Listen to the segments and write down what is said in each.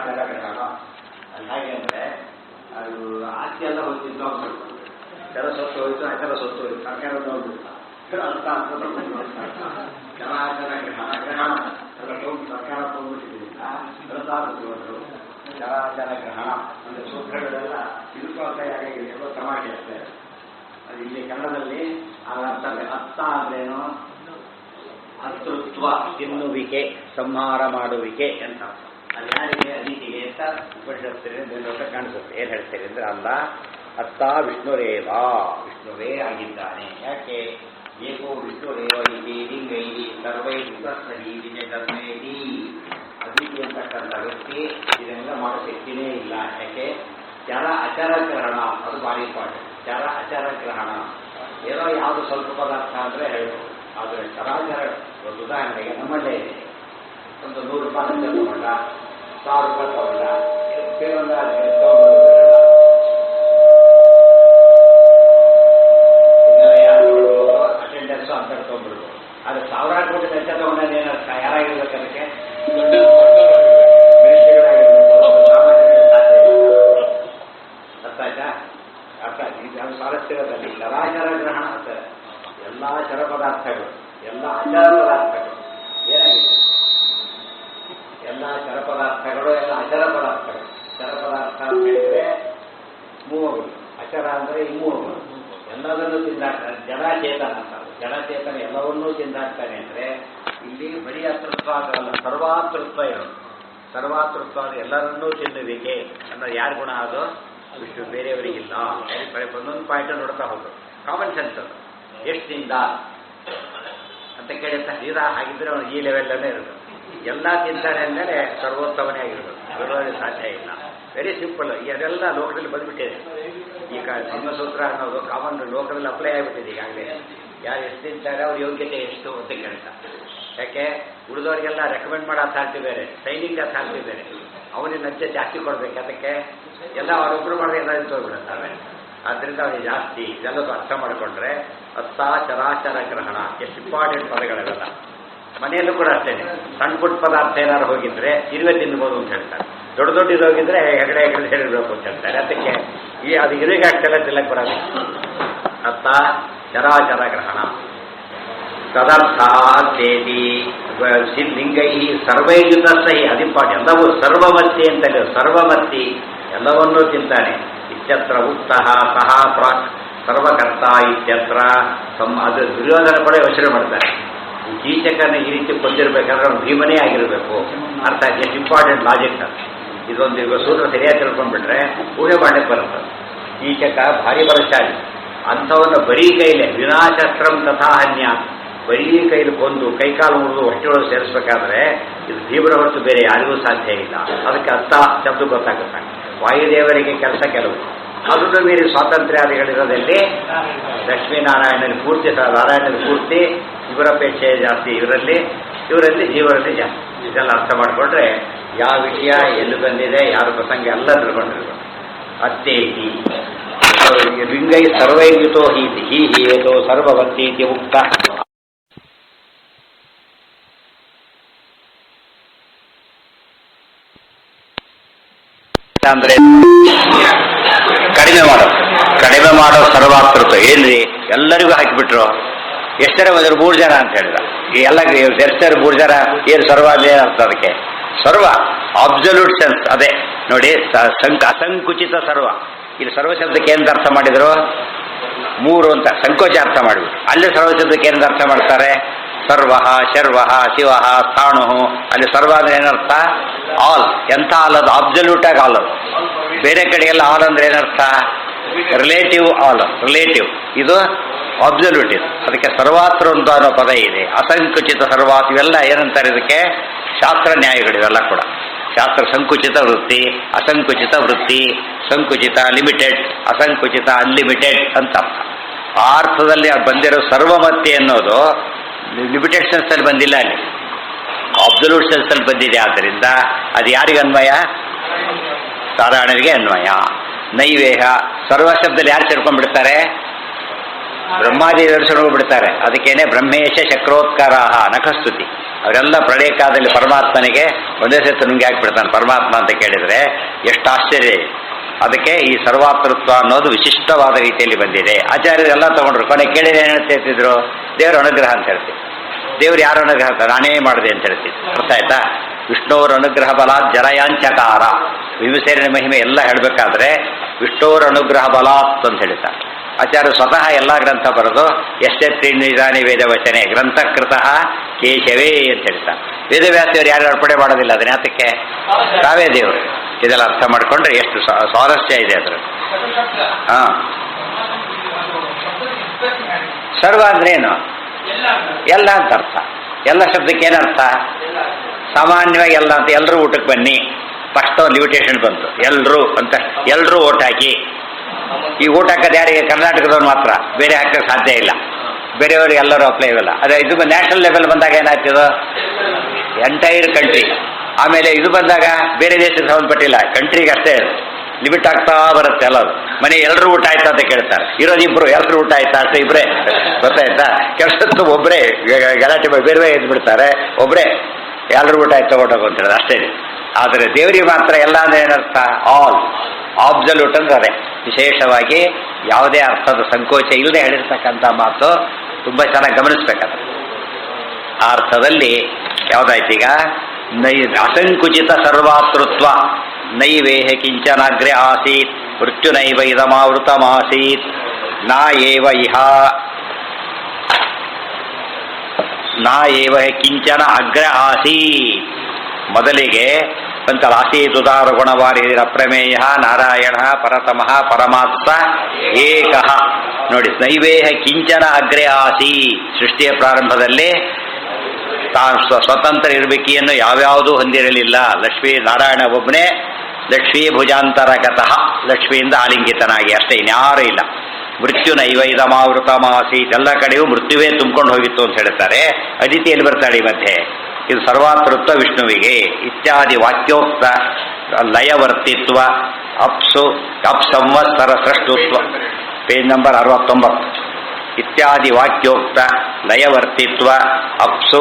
ಚರಾಚರ ಗ್ರಹಣ ಅಲ್ಲಿ ಹೇಗೆ ಅಂದರೆ ಅದು ಆಸ್ತಿ ಎಲ್ಲ ಹೋಗ್ತಿದ್ದು ಹೋಗ್ಬೇಕು, ಜಲ ಸೊತ್ತು ಹೋಯ್ತು, ಅಚಲ ಸೊತ್ತು ಹೋಯ್ತು, ಸರ್ಕಾರ ಹೋಗ್ಬಿಡ್ತ ಅಂತ ಚರಾಚರ ಗ್ರಹಣ ಗ್ರಹಣ ಎಲ್ಲ ಹೋಗಿ ಸರ್ಕಾರ ಹೋಗ್ಬಿಟ್ಟಿದ್ದರಿಂದ ರಥಾಪತಿಗಳು ಚರಾಚರ ಗ್ರಹಣ ಅಂದರೆ ಸೂತ್ರಗಳೆಲ್ಲ ತಿಳ್ಕೊಳ್ತಾ ಯಾಕೆ ಎಲ್ಲೋ ತಮಾಷೆ ಆಗ್ತದೆ. ಅದು ಇಲ್ಲಿ ಕನ್ನಡದಲ್ಲಿ ಆ ಅರ್ಥ ಅರ್ಥ ಅಂದ್ರೇನು, ಅತೃತ್ವ ತಿನ್ನುವಿಕೆ, ಸಂಹಾರ ಮಾಡುವಿಕೆ ಅಂತ. ಅದು ಯಾರಿಗೆ ಅದಿತಿಗೆ ಅಂತ ಉಪನಿಷತ್ತಿನ ಕಾಣಿಸುತ್ತೆ. ಏನು ಹೇಳ್ತಾರೆ ಅಂದ್ರೆ ಅಲ್ಲ, ಅತ್ತ ವಿಷ್ಣುರೇವ, ವಿಷ್ಣುವೇ ಆಗಿದ್ದಾನೆ. ಯಾಕೆ ಏಕೋ ವಿಷ್ಣುರೇವ ಇಲ್ಲಿ ಲಿಂಗೈಲಿ ಸರ್ವೈಲಿ ಧರ್ಮೇಲಿ ಅದಿತಿ ಅಂತಕ್ಕಂಥ ವ್ಯಕ್ತಿ ಇದನ್ನೆಲ್ಲ ಮಾಡೋ ಶಕ್ತಿನೇ ಇಲ್ಲ. ಯಾಕೆ ಚರ ಅಚರ ಗ್ರಹಣ, ಅದು ಭಾರಿ ಇಂಪಾರ್ಟೆಂಟ್. ಚರ ಅಚರ ಗ್ರಹಣ ಏನೋ ಯಾವುದು ಸ್ವಲ್ಪ ಪದಾರ್ಥ ಅಂದರೆ ಹೇಳ್ಬೋದು, ಆದರೆ ಚರಾಚರ ಒಂದು ಉದಾಹರಣೆಗೆ ನಮ್ಮಲ್ಲೇ ಇದೆ. ಒಂದು 100 ರೂಪಾಯಿ ತಗೊಂಡ, 1000 ರೂಪಾಯಿ ತಗೊಂಡ, ಕೆಲವೊಂದು ತಗೊಂಡ್ಬರೋದಿಲ್ಲ. ಯಾರು ಅಟೆಂಡೆನ್ಸು ಅಂತ ತಗೊಂಡ್ಬಿಡ್ಬೋದು. ಆದರೆ 1000 ಕೋಟಿ ವೆಚ್ಚ ತಗೊಂಡಲ್ಲಿ ಏನರ್ಥ, ಯಾರಾಗಿರ್ಬೇಕು ಅದಕ್ಕೆ ಮಿನಿಸ್ಟ್ರಿಗಳಾಗಿರ್ಬೇಕು, ಸಾಮಾನ್ಯರಿಗೆ ಸಾಧ್ಯ ಇಲ್ಲ. ಅರ್ಥ ಆಯ್ತಾ? ಅರ್ಥ ಆಯ್ತು. ಇದು ಸಾರಸ್ಯದಲ್ಲಿ ಚರಾಚರ ಗ್ರಹಣ ಅಂತಾರೆ. ಎಲ್ಲ ಚರ ಪದಾರ್ಥಗಳು, ಎಲ್ಲ ಅಚರ ಪದಾರ್ಥಗಳು ಏನಾಗಿದೆ, ಎಲ್ಲ ಚರ ಪದಾರ್ಥಗಳು, ಎಲ್ಲ ಅಚರ ಪದಾರ್ಥಗಳು. ಚರ ಪದಾರ್ಥ ಅಂತ ಹೇಳಿದ್ರೆ ಮೂವಗಳು, ಅಚರ ಅಂದರೆ ಈ ಮೂವಗಳು. ಎಲ್ಲದನ್ನೂ ತಿಂದಾಕ್ತಾನೆ. ಜಡಚೇತನ ಅಂತ, ಜಡಚೇತನ ಎಲ್ಲವನ್ನೂ ತಿಂದಾಕ್ತಾನೆ ಅಂದರೆ ಇಲ್ಲಿ ಬರೀ ಅತೃತ್ವ ಆಗಲ್ಲ, ಸರ್ವಾತೃತ್ವ ಇರೋದು. ಸರ್ವಾತೃತ್ವ ಅದು ಎಲ್ಲರನ್ನೂ ತಿನ್ನುವಿಕೆ ಅನ್ನೋದು ಯಾರ ಗುಣ? ಅದು ವಿಷ್ಣು, ಬೇರೆಯವರಿಗಿಲ್ಲ. ಒಂದೊಂದು ಪಾಯಿಂಟ್ ನೋಡ್ತಾ ಹೋಗೋದು. ಕಾಮನ್ ಸೆನ್ಸ್ ಅದು. ಎಷ್ಟು ತಿಂದ ಅಂತ ಕೇಳುತ್ತಾ ಸೀದಾ ಹಾಗಿದ್ರೆ ಅವನು ಈ ಲೆವೆಲ್ಲೇ ಇರೋದು. ಎಲ್ಲ ತಿಂತಾನೆ ಅಂದರೆ ಸರ್ವೋತ್ತಮನೇ ಆಗಿರ್ಬೇಕು, ಬರೋದೇ ಸಾಧ್ಯ ಇಲ್ಲ. Very simple. ಅದೆಲ್ಲ ಲೋಕದಲ್ಲಿ ಬಂದ್ಬಿಟ್ಟಿದೆ. ಈಗ ಬ್ರಹ್ಮಸೂತ್ರ ಅನ್ನೋದು ಕಾಮನ್ ಲೋಕದಲ್ಲಿ ಅಪ್ಲೈ ಆಗಿಬಿಟ್ಟಿದೆ ಈಗಾಗಲೇ. ಯಾರು ಎಷ್ಟು ತಿಂತಾರೆ ಅವ್ರ ಯೋಗ್ಯತೆ ಎಷ್ಟು ಅಂತ ಕೇಳ್ತಾ. ಯಾಕೆ ಉಳಿದವರಿಗೆಲ್ಲ ರೆಕಮೆಂಡ್ ಮಾಡೋ ಅಥಾರಿಟಿ ಬೇರೆ, ಸೈನಿಂಗ್ ಅಥಾರಿಟಿ ಬೇರೆ. ಅವನಿಗೆ ಲಂಚ ಜಾಸ್ತಿ ಕೊಡಬೇಕು. ಅದಕ್ಕೆ ಎಲ್ಲ ಅವರೊಬ್ಬರು ಮಾಡಿದ್ರೆ ಎಲ್ಲ ತೋರ್ಬಿಡುತ್ತಾರೆ. ಆದ್ದರಿಂದ ಅವನಿಗೆ ಜಾಸ್ತಿ. ಇದೆಲ್ಲದು ಅರ್ಥ ಮಾಡಿಕೊಂಡ್ರೆ ಅತ್ತ ಚರಾಚರ ಗ್ರಹಣ ಎಷ್ಟು ಇಂಪಾರ್ಟೆಂಟ್ ಪದಗಳೆಲ್ಲ. ಮನೆಯಲ್ಲೂ ಕೂಡ ಅಷ್ಟೇನೆ. ಸಣ್ಣ ಪುಟ್ಟ ಪದಾರ್ಥ ಏನಾದ್ರು ಹೋಗಿದ್ರೆ ಇರುವೆ ತಿನ್ಬೋದು ಅಂತ ಹೇಳ್ತಾರೆ. ದೊಡ್ಡ ದೊಡ್ಡ ಹೋಗಿದ್ರೆ ಹೆಗಡೆ ಹೇಳಿರ್ಬೇಕು ಅಂತ ಹೇಳ್ತಾರೆ. ಅದಕ್ಕೆ ಅದು ಇರುವಿಗೆ ಅಷ್ಟೆಲ್ಲ ತಿಲ್ಲಕ್ಕೆ ಬರೋದು. ಅತ್ತ ಚರಾಚರ ಗ್ರಹಣ ತದರ್ಥ ತೇತಿ ಲಿಂಗೈ ಸರ್ವೈಯುತ ಸಹಿ ಅದಿಂಪಾಟಿ. ಎಲ್ಲವೂ ಸರ್ವಮತ್ತಿ ಅಂತ ಸರ್ವಮತ್ತಿ ಎಲ್ಲವನ್ನೂ ತಿಂತಾನೆ. ಇತ್ಯತ್ರ ಉಕ್ತಃ ಸಹ ಪ್ರಾಕ್ ಸರ್ವಕರ್ತ ಇತ್ಯತ್ರ ಅದು ದುರ್ಯೋಧನ ಕೂಡ ಯೋಚನೆ ಮಾಡ್ತಾರೆ. ಕೀಚಕನ ಈ ರೀತಿ ಕೊಂದಿರ್ಬೇಕಾದ್ರೆ ಅವ್ನು ಭೀಮನೇ ಆಗಿರಬೇಕು. ಅರ್ಥ ಆಯ್ತು? ಎಷ್ಟು ಇಂಪಾರ್ಟೆಂಟ್ ಲಾಜಿಕ್ ಅದು. ಇದೊಂದು ಈಗ ಸೂತ್ರ ಸರಿಯಾಗಿ ತಿಳ್ಕೊಂಡ್ಬಿಟ್ರೆ ಊಹೆ ಮಾಡಲಿಕ್ಕೆ ಬರುತ್ತೆ. ಕೀಚಕ ಭಾರಿ ಬಲಶಾಲಿ. ಅಂಥವನ್ನು ಬರೀ ಕೈಲೇ ವಿನಾಶಸ್ತ್ರಂ ತಥಾಹನ್ಯ, ಬರೀ ಕೈಲಿ ಕೊಂದು ಕೈಕಾಲು ಮುರಿದು ಹೊಟ್ಟೆಯೊಳಗೆ ಸೇರಿಸಬೇಕಾದ್ರೆ ಇದು ಭೀಮರ ಹೊರತು ಬೇರೆ ಯಾರಿಗೂ ಸಾಧ್ಯ ಇಲ್ಲ. ಅದಕ್ಕೆ ಅರ್ಥ ಶಬ್ದ ಗೊತ್ತಾಗುತ್ತೆ. ವಾಯುದೇವರಿಗೆ ಕೆಲಸ ಕೆಲವು, ಅದನ್ನು ಮೀರಿ ಸ್ವಾತಂತ್ರ್ಯಾದಿಗಳಿರೋದಲ್ಲಿ ಲಕ್ಷ್ಮೀನಾರಾಯಣನ ಪೂರ್ತಿ, ನಾರಾಯಣನ ಪೂರ್ತಿ, ಇವರಪೇಕ್ಷೆ ಜಾಸ್ತಿ ಇವರಲ್ಲಿ ಜೀವರಲ್ಲಿ ಜಾಸ್ತಿ. ಇದೆಲ್ಲ ಅರ್ಥ ಮಾಡಿಕೊಂಡ್ರೆ ಯಾವ ವಿಷಯ ಎಲ್ಲಿ ಬಂದಿದೆ, ಯಾರ ಪ್ರಸಂಗ ಎಲ್ಲ ತಿಳ್ಕೊಂಡಿರ್ಬೇಕು. ಅತ್ತೇತಿ ಲಿಂಗೈ ಸರ್ವೈರ್ಯುತೋ ಹೀತಿ ಹೀ ಹೀಯೇತೋ ಸರ್ವವತ್ತೀತಿ ಉಕ್ತ. ಅಂದ್ರೆ ಕಡಿಮೆ ಮಾಡೋ ಸರ್ವಾತೃತ್ವ ಏನ್ರಿ, ಎಲ್ಲರಿಗೂ ಹಾಕಿಬಿಟ್ರು. ಎಷ್ಟರ ಬಂದರು 3 ಜನ ಅಂತ ಹೇಳಿದ. ಈ ಎಲ್ಲ ಎಷ್ಟರ 3 ಜನ ಏನು ಸರ್ವ ಅಂದ್ರೆ ಅರ್ಥ? ಅದಕ್ಕೆ ಸರ್ವ ಅಬ್ಸಲ್ಯೂಟ್ ಸೆನ್ಸ್. ಅದೇ ನೋಡಿ, ಅಸಂಕುಚಿತ ಸರ್ವ. ಇಲ್ಲಿ ಸರ್ವ ಶಬ್ದಕ್ಕೆ ಏನಂತ ಅರ್ಥ ಮಾಡಿದ್ರು? 3 ಅಂತ ಸಂಕೋಚ ಅರ್ಥ ಮಾಡಿಬಿಟ್ಟು. ಅಲ್ಲಿ ಸರ್ವ ಶಬ್ದಕ್ಕೆ ಏನಂತ ಅರ್ಥ ಮಾಡ್ತಾರೆ? ಸರ್ವ, ಶರ್ವ, ಶಿವ, ಸ್ಥಾಣು. ಅಲ್ಲಿ ಸರ್ವ ಅಂದ್ರೆ ಏನರ್ಥ? ಆಲ್. ಎಂಥ ಆಲ್? ಅದು ಅಬ್ಸಲ್ಯೂಟ್ ಆಗಿ ಆಲ್. ಅದು ಬೇರೆ ಕಡೆಗೆಲ್ಲ ಆಲ್ ಅಂದ್ರೆ ಏನರ್ಥ? Relative all, relative. ಇದು ಅಬ್ಸಲ್ಯೂಟ್. ಇದು ಅದಕ್ಕೆ ಸರ್ವಾತ್ರ ಅಂತ ಅನ್ನೋ ಪದ ಇದೆ. ಅಸಂಕುಚಿತ ಸರ್ವಾತ್ ಇವೆಲ್ಲ ಏನಂತಾರೆ? ಇದಕ್ಕೆ ಶಾಸ್ತ್ರ ನ್ಯಾಯಗಳಿವೆಲ್ಲ ಕೂಡ. ಶಾಸ್ತ್ರ ಸಂಕುಚಿತ ವೃತ್ತಿ, ಅಸಂಕುಚಿತ ವೃತ್ತಿ, ಸಂಕುಚಿತ ಲಿಮಿಟೆಡ್, ಅಸಂಕುಚಿತ ಅನ್ಲಿಮಿಟೆಡ್ ಅಂತ ಅರ್ಥ. ಆ ಅರ್ಥದಲ್ಲಿ ಬಂದಿರೋ ಸರ್ವಮತ್ತಿ ಅನ್ನೋದು ಲಿಮಿಟೆಡ್ ಸೆನ್ಸಲ್ಲಿ ಬಂದಿಲ್ಲ, ಅಲ್ಲಿ ಅಬ್ಸಲ್ಯೂಟ್ ಸೆನ್ಸಲ್ಲಿ ಬಂದಿದೆ. ಆದ್ದರಿಂದ ಅದು ಯಾರಿಗೆ ಅನ್ವಯ? ನಾರಾಯಣರಿಗೆ ಅನ್ವಯ. ನೈವೇಹ ಸರ್ವ ಶಬ್ದದಲ್ಲಿ ಯಾರು ಸೇರ್ಕೊಂಡ್ಬಿಡ್ತಾರೆ? ಬ್ರಹ್ಮಾದಿ ದರ್ಶನಗಳು ಬಿಡ್ತಾರೆ. ಅದಕ್ಕೇನೆ ಬ್ರಹ್ಮೇಶ ಶಕ್ರೋತ್ಕಾರ ನಖಸ್ತುತಿ. ಅವರೆಲ್ಲ ಪ್ರಳಯ ಕಾಲದಲ್ಲಿ ಪರಮಾತ್ಮನಿಗೆ ಒಂದೇ ಸತಿ ನುಂಗಿ ಹಾಕ್ಬಿಡ್ತಾನೆ ಪರಮಾತ್ಮ ಅಂತ ಕೇಳಿದರೆ ಎಷ್ಟು ಆಶ್ಚರ್ಯ. ಅದಕ್ಕೆ ಈ ಸರ್ವಾತೃತ್ವ ಅನ್ನೋದು ವಿಶಿಷ್ಟವಾದ ರೀತಿಯಲ್ಲಿ ಬಂದಿದೆ. ಆಚಾರ್ಯರೆಲ್ಲ ತಗೊಂಡ್ರು. ಕೊನೆ ಕೇಳಿದ್ರೆ ಏನು ಹೇಳ್ತಿದ್ರು? ದೇವರ ಅನುಗ್ರಹ ಅಂತ ಹೇಳ್ತೀವಿ. ದೇವ್ರು ಯಾರು ಅನುಗ್ರಹ ಅಂತ ನಾನೇ ಮಾಡಿದೆ ಅಂತ ಹೇಳ್ತಿದ್ರು. ಅರ್ಥ ಆಯ್ತಾ? ವಿಷ್ಣುವರ ಅನುಗ್ರಹ ಬಲಾತ್ ಜರಯಾಂಚಕಾರ. ವಿಭೂಸೇನ ಮಹಿಮೆ ಎಲ್ಲ ಹೇಳಬೇಕಾದ್ರೆ ವಿಷ್ಣುವರ ಅನುಗ್ರಹ ಬಲಾತ್ ಅಂತ ಹೇಳ್ತಾರೆ. ಆಚಾರ್ಯ ಸ್ವತಃ ಎಲ್ಲ ಗ್ರಂಥ ಬರೆದು ಯಶ್ಚತ್ರಿನಿಧಾನಿ ವೇದವಚನೆ ಗ್ರಂಥಕೃತ ಕೇಶವೇ ಅಂತ ಹೇಳ್ತಾರೆ. ವೇದವ್ಯಾಸರು ಯಾರು ಅರ್ಪಣೆ ಮಾಡೋದಿಲ್ಲ ಅದನ್ನ. ಯಾತಕ್ಕೆ? ತಾವೇ ದೇವರು. ಇದೆಲ್ಲ ಅರ್ಥ ಮಾಡಿಕೊಂಡ್ರೆ ಎಷ್ಟು ಸ್ವಾರಸ್ಯ ಇದೆ ಅದ್ರ. ಹಾಂ, ಸರ್ವ ಅಂದ್ರೇನು? ಎಲ್ಲ ಅಂತ ಅರ್ಥ. ಎಲ್ಲ ಶಬ್ದಕ್ಕೆ ಏನರ್ಥ? ಸಾಮಾನ್ಯವಾಗಿ ಎಲ್ಲ ಅಂತ. ಎಲ್ಲರೂ ಊಟಕ್ಕೆ ಬನ್ನಿ, ಫಸ್ಟ್ ಒಂದು ಲಿಮಿಟೇಷನ್ ಬಂತು. ಎಲ್ಲರೂ ಅಂತ, ಎಲ್ಲರೂ ಓಟ್ ಹಾಕಿ. ಈ ಊಟ ಹಾಕೋದು ಯಾರಿಗೆ? ಕರ್ನಾಟಕದವ್ರು ಮಾತ್ರ, ಬೇರೆ ಹಾಕೋಕ್ಕೆ ಸಾಧ್ಯ ಇಲ್ಲ. ಬೇರೆಯವ್ರಿಗೆ ಎಲ್ಲರೂ ಅಪ್ಲೈ ಇರಲ್ಲ. ಅದೇ ಇದು ನ್ಯಾಷನಲ್ ಲೆವೆಲ್ ಬಂದಾಗ ಏನಾಗ್ತದೋ ಎಂಟೈರ್ ಕಂಟ್ರಿ. ಆಮೇಲೆ ಇದು ಬಂದಾಗ ಬೇರೆ ದೇಶಕ್ಕೆ ಸಂಬಂಧಪಟ್ಟಿಲ್ಲ, ಕಂಟ್ರಿಗೆ ಅಷ್ಟೇ ಲಿಮಿಟ್ ಆಗ್ತಾ ಬರುತ್ತೆ. ಎಲ್ಲದು ಮನೆ ಎಲ್ಲರೂ ಊಟ ಆಯ್ತಾ ಅಂತ ಕೇಳ್ತಾರೆ. ಇರೋದು ಇಬ್ಬರು, ಎಲ್ಲರೂ ಊಟ ಆಯ್ತಾ ಅಷ್ಟೇ, ಇಬ್ಬರೇ. ಗೊತ್ತಾಯ್ತಾ? ಕೆಲಸದ್ದು ಒಬ್ಬರೇ ಗಲಾಟೆ ಬೇರೆ ಬೇರೆ ಎದ್ಬಿಡ್ತಾರೆ, ಒಬ್ಬರೇ ಎಲ್ಲರೂ ಊಟ ಆಯ್ತಾ ಓಟೋಗು ಅಂತ ಹೇಳೋದು ಅಷ್ಟೇ. ಆದರೆ ದೇವರಿಗೆ ಮಾತ್ರ ಎಲ್ಲ ಅಂದರೆ ಏನರ್ಥ? ಆಲ್ ಆಬ್ಸಲ್ಯೂಟ್ ಅಂದ್ರೆ ಅದೇ. ವಿಶೇಷವಾಗಿ ಯಾವುದೇ ಅರ್ಥದ ಸಂಕೋಚ ಇಲ್ಲದೆ ಹೇಳಿರ್ತಕ್ಕಂಥ ಮಾತು ತುಂಬ ಚೆನ್ನಾಗಿ ಗಮನಿಸ್ಬೇಕಾದ್ರೆ. ಆ ಅರ್ಥದಲ್ಲಿ ಯಾವುದಾಯ್ತೀಗ? ಅಸಂಕುಚಿತ ಸರ್ವಾತೃತ್ವ ನೈವೇಹ ಕಿಂಚನಾಗ್ರೆ ಆಸೀತ್ ಮೃತ್ಯುನೈವ ಇದಮಾವೃತಮಾಸೀತ್ ನಾ ಏವ ಕಿಂಚನ ಅಗ್ರ ಆಸೀತ್. ಮೊದಲಿಗೆ ಅಂತಲ್ಲ, ಆಸೀತ್ ಉದಾರ ಗುಣವಾರಿರ ಪ್ರಮೇಯ ನಾರಾಯಣ ಪರತಮಃ ಪರಮಾತ್ಮ ಏಕಃ. ನೋಡಿ, ನೈವೇಹ ಕಿಂಚನ ಅಗ್ರೆ ಆಸೀತ್. ಸೃಷ್ಟಿಯ ಪ್ರಾರಂಭದಲ್ಲಿ ತಾನು ಸ್ವತಂತ್ರ ಇರಬೇಕಿಯನ್ನು ಯಾವ್ಯಾವುದೂ ಹೊಂದಿರಲಿಲ್ಲ. ಲಕ್ಷ್ಮೀ ನಾರಾಯಣ ಒಬ್ಬನೇ ಲಕ್ಷ್ಮೀ ಭುಜಾಂತರಗತಃ, ಲಕ್ಷ್ಮಿಯಿಂದ ಆಲಿಂಗಿತನಾಗಿ ಅಷ್ಟೇ, ಇನ್ಯಾರೂ ಇಲ್ಲ. ಮೃತ್ಯು ನೈವೈದಮಾವೃತಮಾಸೀತ್. ಎಲ್ಲ ಕಡೆಯೂ ಮೃತ್ಯುವೇ ತುಂಬಿಕೊಂಡು ಹೋಗಿತ್ತು ಅಂತ ಹೇಳ್ತಾರೆ. ಅದಿತಿಯಲ್ಲಿ ಬರ್ತಾಳೆ ಈ ಮಧ್ಯೆ. ಇದು ಸರ್ವಾತೃತ್ವ ವಿಷ್ಣುವಿಗೆ. ಇತ್ಯಾದಿ ವಾಕ್ಯೋಕ್ತ ಲಯವರ್ತಿತ್ವ ಅಪ್ಸಂವತ್ಸರ ಸೃಷ್ಟುತ್ವ. Page number 69. ಇತ್ಯಾದಿ ವಾಕ್ಯೋಕ್ತ ಲಯವರ್ತಿತ್ವ ಅಪ್ಸು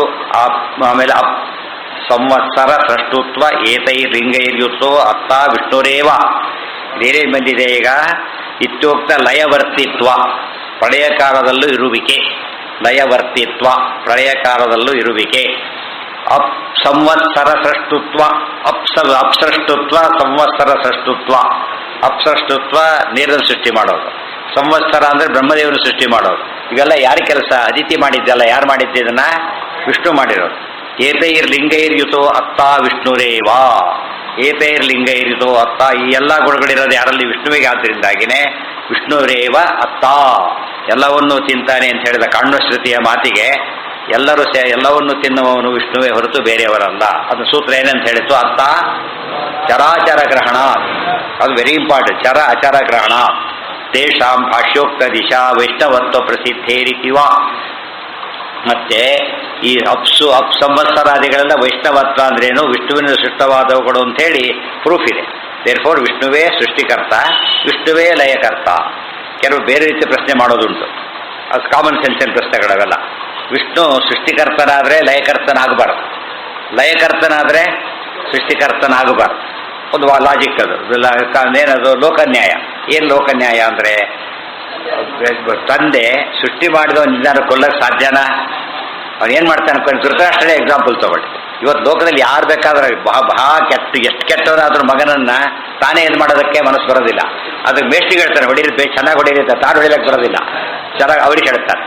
ಆಮೇಲೆ ಸಂವತ್ಸರ ಸೃಷ್ಟುತ್ವ ಏತೈರ್ಲಿಂಗೈರ್ಯುಕ್ತೋ ಅರ್ಥ ವಿಷ್ಣುರೇವ. ಬೇರೆ ಬಂದಿದೆ ಈಗ. ಇತ್ಯೋಕ್ತ ಲಯವರ್ತಿತ್ವ, ಪ್ರಳಯ ಕಾಲದಲ್ಲೂ ಇರುವಿಕೆ. ಲಯವರ್ತಿತ್ವ, ಪ್ರಳಯ ಕಾಲದಲ್ಲೂ ಇರುವಿಕೆ. ಸಂವತ್ಸರ ಸೃಷ್ಟುತ್ವ, ಅಪ್ಸೃಷ್ಟುತ್ವ, ಸಂವತ್ಸರ ಸೃಷ್ಟುತ್ವ. ಅಪ್ಸೃಷ್ಟುತ್ವ ನೀರನ್ನು ಸೃಷ್ಟಿ ಮಾಡೋದು, ಸಂವತ್ಸರ ಅಂದರೆ ಬ್ರಹ್ಮದೇವನ ಸೃಷ್ಟಿ ಮಾಡೋದು. ಇವೆಲ್ಲ ಯಾರ ಕೆಲಸ? ಅದಿತಿ ಮಾಡಿದ್ದಲ್ಲ. ಯಾರು ಮಾಡಿದ್ದನ್ನ? ವಿಷ್ಣು ಮಾಡಿರೋದು. ಏತೈರ್ಲಿಂಗೈರ್ಯುತೋ ಅತ್ತ ವಿಷ್ಣುರೇವಾ. ಏತೈರ್ಲಿಂಗೈರ್ಯುತೋ ಅತ್ತ. ಈ ಎಲ್ಲ ಗುಣಗಳಿರೋದು ಯಾರಲ್ಲಿ? ವಿಷ್ಣುವಿಗೆ. ಆದ್ದರಿಂದಾಗಿನೇ ವಿಷ್ಣುರೇವ ಅತ್ತ. ಎಲ್ಲವನ್ನೂ ತಿಂತಾನೆ ಅಂತ ಹೇಳಿದ ಕಾಣ್ವಶ್ರುತಿಯ ಮಾತಿಗೆ ಎಲ್ಲವನ್ನೂ ತಿನ್ನುವವನು ವಿಷ್ಣುವೇ ಹೊರತು ಬೇರೆಯವರಲ್ಲ. ಅದು ಸೂತ್ರ ಏನಂತ ಹೇಳಿತ್ತು? ಅತ್ತ ಚರಾಚರ ಗ್ರಹಣ. ಅದು ವೆರಿ ಇಂಪಾರ್ಟೆಂಟ್. ಚರ ಅಚರ ಗ್ರಹಣ. ತೇಷಾಂ ಭಾಷ್ಯೋಕ್ತ ದಿಶಾ ವೈಷ್ಣವತ್ವ ಪ್ರಸಿದ್ಧೇರಿತಿವ. ಮತ್ತೆ ಈ ಸಂವತ್ಸರಾದಿಗಳೆಲ್ಲ ವೈಷ್ಣವತ್ವ ಅಂದ್ರೇನು? ವಿಷ್ಣುವಿನ ಸೃಷ್ಟವಾದವುಗಳು ಅಂಥೇಳಿ ಪ್ರೂಫ್ ಇದೆ. ದೇರ್ಫೋರ್ ವಿಷ್ಣುವೇ ಸೃಷ್ಟಿಕರ್ತ, ವಿಷ್ಣುವೇ ಲಯಕರ್ತ. ಕೆಲವು ಬೇರೆ ರೀತಿ ಪ್ರಶ್ನೆ ಮಾಡೋದುಂಟು, ಅದು ಕಾಮನ್ ಸೆನ್ಸಿನ ಪ್ರಶ್ನೆಗಳವೆಲ್ಲ. ವಿಷ್ಣು ಸೃಷ್ಟಿಕರ್ತನಾದರೆ ಲಯಕರ್ತನಾಗಬಾರ್ದು, ಲಯಕರ್ತನಾದರೆ ಸೃಷ್ಟಿಕರ್ತನಾಗಬಾರ್ದು. ಒಂದು ಲಾಜಿಕ್ ಅದು. ಏನದು? ಲೋಕನ್ಯಾಯ. ಏನು ಲೋಕನ್ಯಾಯ ಅಂದರೆ, ತಂದೆ ಸೃಷ್ಟಿ ಮಾಡಿದವನು ನಿಧಾನ ಕೊಲ್ಲಕ್ಕೆ ಸಾಧ್ಯನಾ? ಅವನು ಏನು ಮಾಡ್ತಾನೆ? ಧೃತರಾಷ್ಟ್ರನೇ ಎಕ್ಸಾಂಪಲ್ ತಗೊಳ್ಳಿ. ಇವತ್ತು ಲೋಕದಲ್ಲಿ ಯಾರು ಬೇಕಾದ್ರೆ ಬಹಳ ಎಷ್ಟು ಕೆಟ್ಟವನಾದ್ರೂ ಮಗನನ್ನು ತಾನೇ ಇದು ಮಾಡೋದಕ್ಕೆ ಮನಸ್ಸು ಬರೋದಿಲ್ಲ. ಅದಕ್ಕೆ ಮೇಷ್ಟಿಗೆ ಹೇಳ್ತಾನೆ, ಹೊಡಿರುತ್ತೆ ಚೆನ್ನಾಗಿ ಹೊಡಿರುತ್ತೆ, ತಾನು ಹೊಡಿಲಿಕ್ಕೆ ಬರೋದಿಲ್ಲ, ಚೆನ್ನಾಗಿ ಅವ್ರಿಗೆ ಹೇಳ್ತಾನೆ.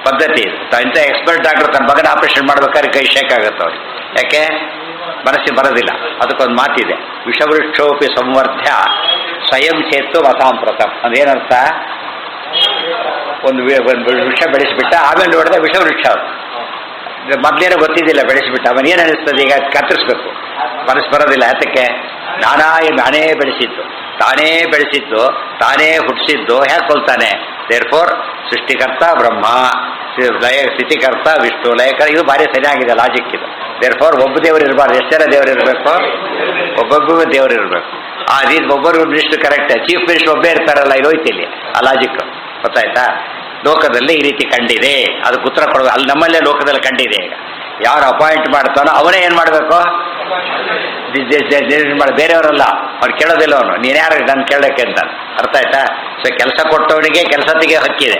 ಪದ್ಧತಿ ಇದು. ಇಂಥ ಎಕ್ಸ್ಪರ್ಟ್ ಡಾಕ್ಟರ್ ತನ್ನ ಮಗನ ಆಪರೇಷನ್ ಮಾಡ್ಬೇಕಾದ್ರೆ ಕೈ ಶೇಕ್ ಆಗುತ್ತೆ ಅವ್ರಿಗೆ. ಯಾಕೆ? ಮನಸ್ಸಿಗೆ ಬರೋದಿಲ್ಲ. ಅದಕ್ಕೊಂದು ಮಾತಿದೆ, ವಿಷವೃಕ್ಷೋಪಿ ಸಂವರ್ಧ್ಯ ಸ್ವಯಂ ಸೇತ್ತು ಅಸಾಂಪ್ರತಂ. ಅದೇನರ್ಥ? ಒಂದು ವೃಕ್ಷ ಬೆಳೆಸಿಬಿಟ್ಟ, ಆಮೇಲೆ ನೋಡಿದ ವಿಷವೃಕ್ಷ. ಮೊದಲೇನೋ ಗೊತ್ತಿದ್ದಿಲ್ಲ, ಬೆಳೆಸಿಬಿಟ್ಟ. ಅವನು ಏನು ಅನಿಸ್ತದೆ? ಈಗ ಕತ್ತರಿಸ್ಬೇಕು, ಮನಸ್ಸು ಬರೋದಿಲ್ಲ. ಯಾತಕ್ಕೆ? ನಾನೇ ಬೆಳೆಸಿದ್ದು, ತಾನೇ ಹುಟ್ಟಿಸಿದ್ದು, ಹೇಗೆ ಕೊಲ್ತಾನೆ? ದೇರ್ಫೋರ್ ಸೃಷ್ಟಿಕರ್ತ ಬ್ರಹ್ಮ, ಸ್ಥಿತಿಕರ್ತ ವಿಷ್ಣು, ಲಯಕರ. ಇದು ಭಾರಿ ಸರಿಯಾಗಿದೆ ಲಾಜಿಕ್ ಇದು. ದೇರ್ಫೋರ್ ಒಬ್ಬ ದೇವರು ಇರಬಾರ್ದು. ಎಷ್ಟು ಜನ ದೇವರು ಇರಬೇಕು? ಒಬ್ಬೊಬ್ಬ ದೇವರು ಇರಬೇಕು. ಆ ರೀತಿ ಒಬ್ಬರು ಮಿನಿಸ್ಟರ್ ಕರೆಕ್ಟ್, ಚೀಫ್ ಮಿನಿಸ್ಟರ್ ಒಬ್ಬೇ ಇರ್ತಾರಲ್ಲ, ಇದು ಹೋಯ್ತು ಇಲ್ಲಿ ಆ ಲಾಜಿಕ್. ಗೊತ್ತಾಯ್ತಾ? ಲೋಕದಲ್ಲಿ ಈ ರೀತಿ ಕಂಡಿದೆ, ಅದಕ್ಕೆ ಉತ್ತರ ಕೊಡೋದು ಅಲ್ಲಿ ನಮ್ಮಲ್ಲೇ ಲೋಕದಲ್ಲಿ ಕಂಡಿದೆ. ಈಗ ಯಾರು ಅಪಾಯಿಂಟ್ ಮಾಡ್ತಾನೋ ಅವನೇ ಏನು ಮಾಡಬೇಕು, ಬೇರೆಯವರಲ್ಲ. ಅವ್ರು ಕೇಳೋದಿಲ್ಲ, ಅವನು ನೀನು ಯಾರು ನಾನು ಕೇಳೋಕ್ಕೆ ಅಂತ. ಅರ್ಥ ಆಯ್ತಾ? ಸೊ ಕೆಲಸ ಕೊಟ್ಟವನಿಗೆ ಕೆಲಸ ತೆಗೆ ಹಕ್ಕಿದೆ.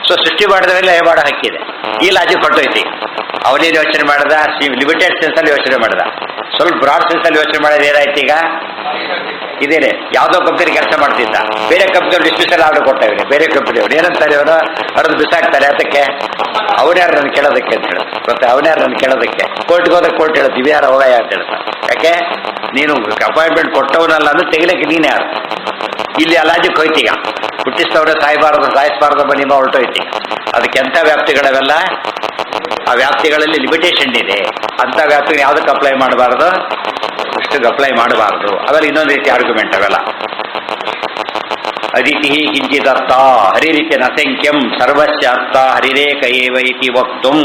ಸೊ ಸೃಷ್ಟಿ ಮಾಡಿದವರೆಲ್ಲ ಮಾಡೋ ಹಕ್ಕಿದೆ. ಈ ಲಾಜಿಕ್ ಹೊರಟೋಯ್ತಿ. ಅವನೇನು ಯೋಚನೆ ಮಾಡ್ದ, ಲಿಮಿಟೆಡ್ ಸೆನ್ಸಲ್ಲಿ ಯೋಚನೆ ಮಾಡ್ದ. ಸ್ವಲ್ಪ ಬ್ರಾಡ್ ಸೆನ್ಸಲ್ಲಿ ಯೋಚನೆ ಮಾಡೋದು ಏನಾಯ್ತು ಈಗ, ಇದೇನೆ ಯಾವುದೋ ಕಂಪ್ನಿ ಕೆಲಸ ಮಾಡ್ತಿದ್ದ, ಬೇರೆ ಕಂಪ್ನಿಯವ್ರು ಡಿಸ್ಮಿಸಲ್ ಆರ್ಡರ್ ಕೊಟ್ಟವ್ರೆ. ಬೇರೆ ಕಂಪ್ನಿಯವ್ರು ಏನಂತಾರೆ, ಅವರು ಹರಿದು ಬಿಸಾಕ್ತಾರೆ. ಅದಕ್ಕೆ ಅವನ್ಯಾರು ನನ್ನ ಕೇಳೋದಕ್ಕೆ ಅಂತ ಹೇಳಿ ಮತ್ತೆ ಅವನ್ಯಾರು ನನ್ನ ಕೇಳೋದಕ್ಕೆ. ಕೋರ್ಟ್ಗೆ ಹೋದಾಗ ಕೋರ್ಟ್ ಹೇಳುತ್ತೆ ಇವ್ಯಾರ ಹೋಗಾಯ ಅಂತ ಹೇಳ್ತಾರೆ. ಯಾಕೆ ನೀನು ಅಪಾಯಿಂಟ್ಮೆಂಟ್ ಕೊಟ್ಟವನಲ್ಲ ಅಂದ್ರೆ ತೆಗಿಲಿಕ್ಕೆ ನೀನು ಯಾರು? ಇಲ್ಲಿ ಅಲಾಜಿಕ್ ಹೋಯ್ತೀಗ. ಹುಟ್ಟಿಸ್ತವ್ರೆ ಸಾಯಿಸಬಾರದು ಬನ್ನಿಮ ಹೊರಟೋಯ್ತಿ. ಅದಕ್ಕೆ ಎಂಥ ವ್ಯಾಪ್ತಿಗಳವೆಲ್ಲ, ಆ ವ್ಯಾಪ್ತಿಗಳಲ್ಲಿ ಲಿಮಿಟೇಷನ್ ಇದೆ. ಅಂಥ ವ್ಯಾಪ್ತಿಗೆ ಯಾವುದಕ್ಕೆ ಅಪ್ಲೈ ಮಾಡಬಾರ್ದು, ಇಷ್ಟಿಗೆ ಅಪ್ಲೈ ಮಾಡಬಾರ್ದು. ಅವೆಲ್ಲ ಇನ್ನೊಂದು ರೀತಿ ಆರ್ಗ್ಯುಮೆಂಟ್ ಅವೆಲ್ಲ. ಅದಿತಿ ಕಿಂಚಿದರ್ಥ ಹರಿರೀತ್ಯ ಅಸಂಖ್ಯಂ ಸರ್ವಸ್ಯ ಅರ್ಥ ಹರಿರೇಕ ಏವ ಇತಿ ವಕ್ತುಂ